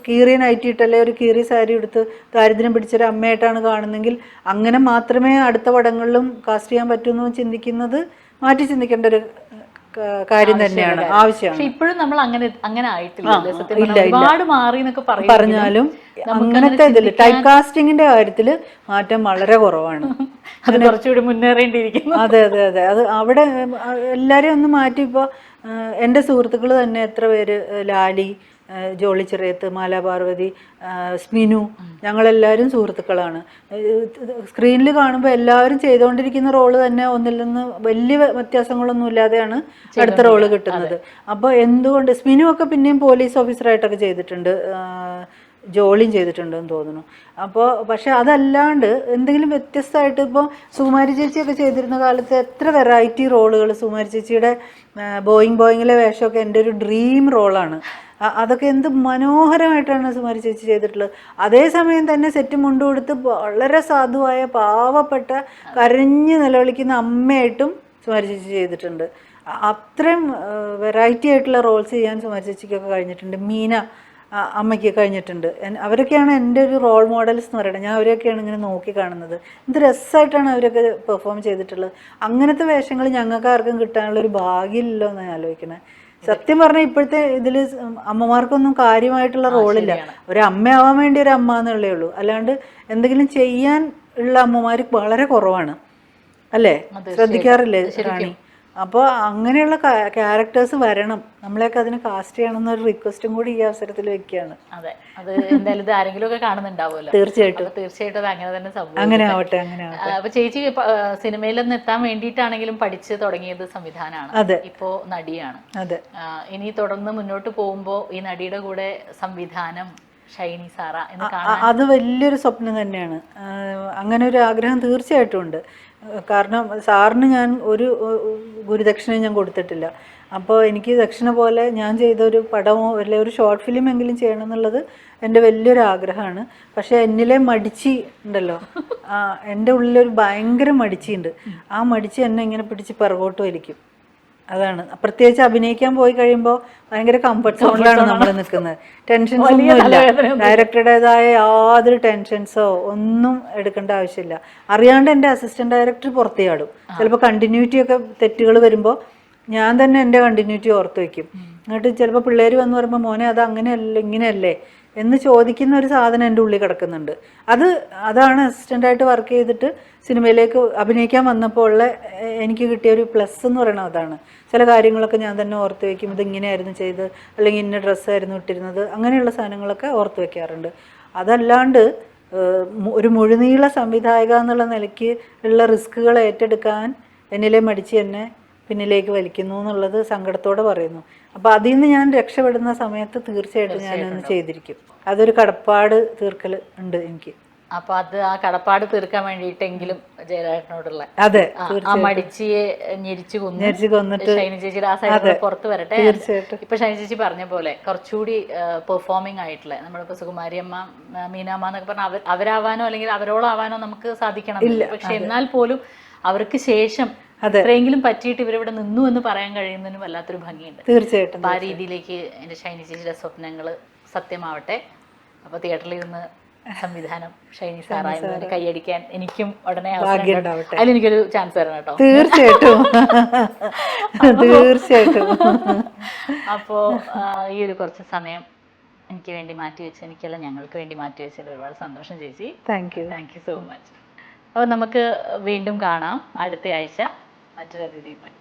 കീറിയ നൈറ്റി ഇട്ടല്ലേ ഒരു കീറിയ സാരി എടുത്ത് ദാരിദ്ര്യം പിടിച്ചൊരു അമ്മയായിട്ടാണ് കാണുന്നെങ്കിൽ അങ്ങനെ മാത്രമേ അടുത്ത പടങ്ങളിലും കാസ്റ്റ് ചെയ്യാൻ പറ്റൂ ചിന്തിക്കുന്നത് മാറ്റി ചിന്തിക്കേണ്ട ഒരു കാര്യം തന്നെയാണ്, ആവശ്യമാണ്. ഇപ്പോഴും നമ്മൾ അങ്ങനെ ആയിട്ടില്ല. ഒരുപാട് മാറി എന്നൊക്കെ പറഞ്ഞാലും അങ്ങനത്തെ ഇതിൽ ടൈപ്പ് കാസ്റ്റിങ്ങിന്റെ കാര്യത്തിൽ മാറ്റം വളരെ കുറവാണ്. അത് കുറച്ചുകൂടി മുന്നേറേണ്ടിയിരിക്കുന്നു. അതെ അതെ അതെ, അത് അവിടെ എല്ലാവരെയും ഒന്ന് മാറ്റി. ഇപ്പോൾ എൻ്റെ സുഹൃത്തുക്കൾ തന്നെ എത്ര പേര്, ലാലി, ജോളി ചെറിയത്ത്, മാല പാർവതി, സ്മിനു, ഞങ്ങളെല്ലാവരും സുഹൃത്തുക്കളാണ്. സ്ക്രീനിൽ കാണുമ്പോൾ എല്ലാവരും ചെയ്തുകൊണ്ടിരിക്കുന്ന റോള് തന്നെ ഒന്നിൽ നിന്ന് വലിയ വ്യത്യാസങ്ങളൊന്നും ഇല്ലാതെയാണ് അടുത്ത റോള് കിട്ടുന്നത്. അപ്പോൾ എന്തുകൊണ്ട് സ്മിനു ഒക്കെ പിന്നെയും പോലീസ് ഓഫീസറായിട്ടൊക്കെ ചെയ്തിട്ടുണ്ട്, ജോളിയും ചെയ്തിട്ടുണ്ടെന്ന് തോന്നുന്നു. അപ്പോൾ പക്ഷെ അതല്ലാണ്ട് എന്തെങ്കിലും വ്യത്യസ്തമായിട്ട് ഇപ്പോൾ സുകുമാരി ചേച്ചിയൊക്കെ ചെയ്തിരുന്ന കാലത്ത് എത്ര വെറൈറ്റി റോളുകൾ, സുകുമാരി ചേച്ചിയുടെ ബോയിങ്ങിലെ വേഷമൊക്കെ എൻ്റെ ഒരു ഡ്രീം റോളാണ്. അതൊക്കെ എന്ത് മനോഹരമായിട്ടാണ് സുകുമാരി ചേച്ചി ചെയ്തിട്ടുള്ളത്. അതേസമയം തന്നെ സെറ്റ് മുണ്ട് കൊടുത്ത് വളരെ സാധുവായ പാവപ്പെട്ട കരഞ്ഞ് നിലവിളിക്കുന്ന അമ്മയായിട്ടും സുകുമാരി ചേച്ചി ചെയ്തിട്ടുണ്ട്. അത്രയും വെറൈറ്റി ആയിട്ടുള്ള റോൾസ് ചെയ്യാൻ സുകുമാരി ചേച്ചിക്കൊക്കെ കഴിഞ്ഞിട്ടുണ്ട്. മീന അമ്മയ്ക്ക് കഴിഞ്ഞിട്ടുണ്ട്. അവരൊക്കെയാണ് എൻ്റെ ഒരു റോൾ മോഡൽസ് എന്ന് പറയുന്നത്. ഞാൻ അവരൊക്കെയാണ് ഇങ്ങനെ നോക്കി കാണുന്നത്. എന്ത് രസമായിട്ടാണ് അവരൊക്കെ പെർഫോം ചെയ്തിട്ടുള്ളത്. അങ്ങനത്തെ വേഷങ്ങൾ ഞങ്ങൾക്ക് ആർക്കും കിട്ടാനുള്ളൊരു ഭാഗ്യമില്ലല്ലോ എന്ന് ഞാൻ ആലോചിക്കണേ. സത്യം പറഞ്ഞാൽ ഇപ്പോഴത്തെ ഇതിൽ അമ്മമാർക്കൊന്നും കാര്യമായിട്ടുള്ള റോളില്ല. ഒരു അമ്മയാവാൻ വേണ്ടി ഒരു അമ്മ എന്നുള്ളേ ഉള്ളൂ. അല്ലാണ്ട് എന്തെങ്കിലും ചെയ്യാൻ ഉള്ള അമ്മമാർ വളരെ കുറവാണ്, അല്ലേ? ശ്രദ്ധിക്കാറില്ലേ റാണി? അപ്പോൾ അങ്ങനെയുള്ള ക്യാരക്ടേഴ്സ് വരണം, നമ്മളെയൊക്കെ അതിന് കാസ്റ്റ് ചെയ്യണം എന്നൊരു റിക്വസ്റ്റും കൂടി ഈ അവസരത്തിൽ വെക്കുകയാണ്. അതെ, അത് എന്തായാലും ആരെങ്കിലും ഒക്കെ കാണുന്നുണ്ടാവുമല്ലോ. തീർച്ചയായിട്ടും അത് അങ്ങനെ തന്നെ സംഭവിക്കും. അങ്ങനെ ആവട്ടെ, അങ്ങനെ ആവട്ടെ. അപ്പൊ ചേച്ചി സിനിമയിലൊന്നും എത്താൻ വേണ്ടിയിട്ടാണെങ്കിലും പഠിച്ച് തുടങ്ങിയത് സംവിധാനമാണ്. അതെ, ഇപ്പോ നടിയാണ്. അതെ. ഇനി തുടർന്ന് മുന്നോട്ട് പോകുമ്പോ ഈ നടിയുടെ കൂടെ സംവിധാനം, ഷൈനി സാറ എന്ന് അത് വലിയൊരു സ്വപ്നം തന്നെയാണ്. അങ്ങനെ ഒരു ആഗ്രഹം തീർച്ചയായിട്ടും ഉണ്ട്. കാരണം സാറിന് ഞാൻ ഒരു ഗുരുദക്ഷിണയും ഞാൻ കൊടുത്തിട്ടില്ല. അപ്പോൾ എനിക്ക് ദക്ഷിണ പോലെ ഞാൻ ചെയ്ത ഒരു പടമോ അല്ലെങ്കിൽ ഒരു ഷോർട്ട് ഫിലിം എങ്കിലും ചെയ്യണം എന്നുള്ളത് എൻ്റെ വലിയൊരു ആഗ്രഹമാണ്. പക്ഷേ എന്നിലെ മടിച്ചി ഉണ്ടല്ലോ, എൻ്റെ ഉള്ളിലൊരു ഭയങ്കര മടിച്ചിയുണ്ട്. ആ മടിച്ചി എന്നെ ഇങ്ങനെ പിടിച്ച് പിറകോട്ട് വലിക്കും. അതാണ്. പ്രത്യേകിച്ച് അഭിനയിക്കാൻ പോയി കഴിയുമ്പോൾ ഭയങ്കര കംഫർട്ട് സോണിലാണ് നമ്മൾ നിൽക്കുന്നത്. ടെൻഷൻസ് ഒന്നുമില്ല. ഡയറക്ടറുടേതായ യാതൊരു ടെൻഷൻസോ ഒന്നും എടുക്കേണ്ട ആവശ്യമില്ല. അറിയാണ്ട് എൻ്റെ അസിസ്റ്റന്റ് ഡയറക്ടർ പുറത്ത് ചാടും. ചിലപ്പോൾ കണ്ടിന്യൂറ്റി ഒക്കെ തെറ്റുകൾ വരുമ്പോൾ ഞാൻ തന്നെ എൻ്റെ കണ്ടിന്യൂറ്റി ഓർത്ത് വയ്ക്കും. എന്നിട്ട് ചിലപ്പോൾ പിള്ളേർ വന്ന് പറയുമ്പോൾ മോനെ അത് അങ്ങനെയല്ല ഇങ്ങനെയല്ലേ എന്ന് ചോദിക്കുന്ന ഒരു സാധനം എൻ്റെ ഉള്ളിൽ കിടക്കുന്നുണ്ട്. അതാണ് അസിസ്റ്റൻ്റായിട്ട് വർക്ക് ചെയ്തിട്ട് സിനിമയിലേക്ക് അഭിനയിക്കാൻ വന്നപ്പോൾ ഉള്ള എനിക്ക് കിട്ടിയ ഒരു പ്ലസ് എന്ന് പറയുന്നത് അതാണ്. ചില കാര്യങ്ങളൊക്കെ ഞാൻ തന്നെ ഓർത്ത് വയ്ക്കും. ഇതിങ്ങനെയായിരുന്നു ചെയ്ത്, അല്ലെങ്കിൽ ഇന്ന ഡ്രസ്സായിരുന്നു ഇട്ടിരുന്നത്, അങ്ങനെയുള്ള സാധനങ്ങളൊക്കെ ഓർത്ത് വയ്ക്കാറുണ്ട്. അതല്ലാണ്ട് ഒരു മുഴുനീള സംവിധായക എന്നുള്ള നിലയ്ക്ക് ഉള്ള റിസ്കുകൾ ഏറ്റെടുക്കാൻ എന്നിലെ മടിച്ച് എന്നെ പിന്നിലേക്ക് വലിക്കുന്നു എന്നുള്ളത് സങ്കടത്തോടെ പറയുന്നു. അപ്പോൾ അതിൽ നിന്ന് ഞാൻ രക്ഷപ്പെടുന്ന സമയത്ത് തീർച്ചയായിട്ടും ഞാനൊന്ന് ചെയ്തിരിക്കും. അതൊരു കടപ്പാട് തീർക്കൽ ഉണ്ട് എനിക്ക്. അപ്പൊ അത് ആ കടപ്പാട് തീർക്കാൻ വേണ്ടിയിട്ടെങ്കിലും ജയരാജനോടുള്ള അതെ ആ മടിച്ചിയെ ഞെരിച്ചു കൊന്നിട്ട് ഷൈനി ചേച്ചിയുടെ ആ സൈഡിൽ പുറത്ത് വരട്ടെ. ഇപ്പൊ ഷൈനി ചേച്ചി പറഞ്ഞ പോലെ കുറച്ചുകൂടി പെർഫോമിംഗ് ആയിട്ടുള്ള നമ്മളിപ്പോ സുകുമാരി അമ്മ, മീനാമ്മ എന്നൊക്കെ പറഞ്ഞാൽ അവരാവാനോ അല്ലെങ്കിൽ അവരോളാവാനോ നമുക്ക് സാധിക്കണം. പക്ഷെ എന്നാൽ പോലും അവർക്ക് ശേഷം അത്രയെങ്കിലും പറ്റിയിട്ട് ഇവരിവിടെ നിന്നു എന്ന് പറയാൻ കഴിയുന്നതിന് വല്ലാത്തൊരു ഭംഗിയുണ്ട്. തീർച്ചയായിട്ടും ആ രീതിയിലേക്ക് എൻ്റെ ഷൈനി ചേച്ചിയുടെ സ്വപ്നങ്ങൾ സത്യമാവട്ടെ. അപ്പോൾ തിയേറ്ററിൽ ഇരുന്ന് സംവിധാനം ഷൈനി സാറായതിന് കൈയടിക്കാൻ എനിക്കും ഉടനെ ഭാഗ്യം ഉണ്ടാവട്ടെ. അതിലെനിക്കൊരു ചാൻസ് തരണം കേട്ടോ. തീർച്ചയായിട്ടും തീർച്ചയായിട്ടും. അപ്പോ ഈ ഒരു കുറച്ച് സമയം എനിക്ക് വേണ്ടി മാറ്റിവെച്ച്, എനിക്കല്ല ഞങ്ങൾക്ക് വേണ്ടി മാറ്റിവെച്ചതിൽ ഒരുപാട് സന്തോഷം ചേച്ചി. Thank you. Thank you so much. അപ്പോൾ നമുക്ക് വീണ്ടും കാണാം അടുത്ത ആഴ്ച മറ്റൊരു അതിഥിയുമായി.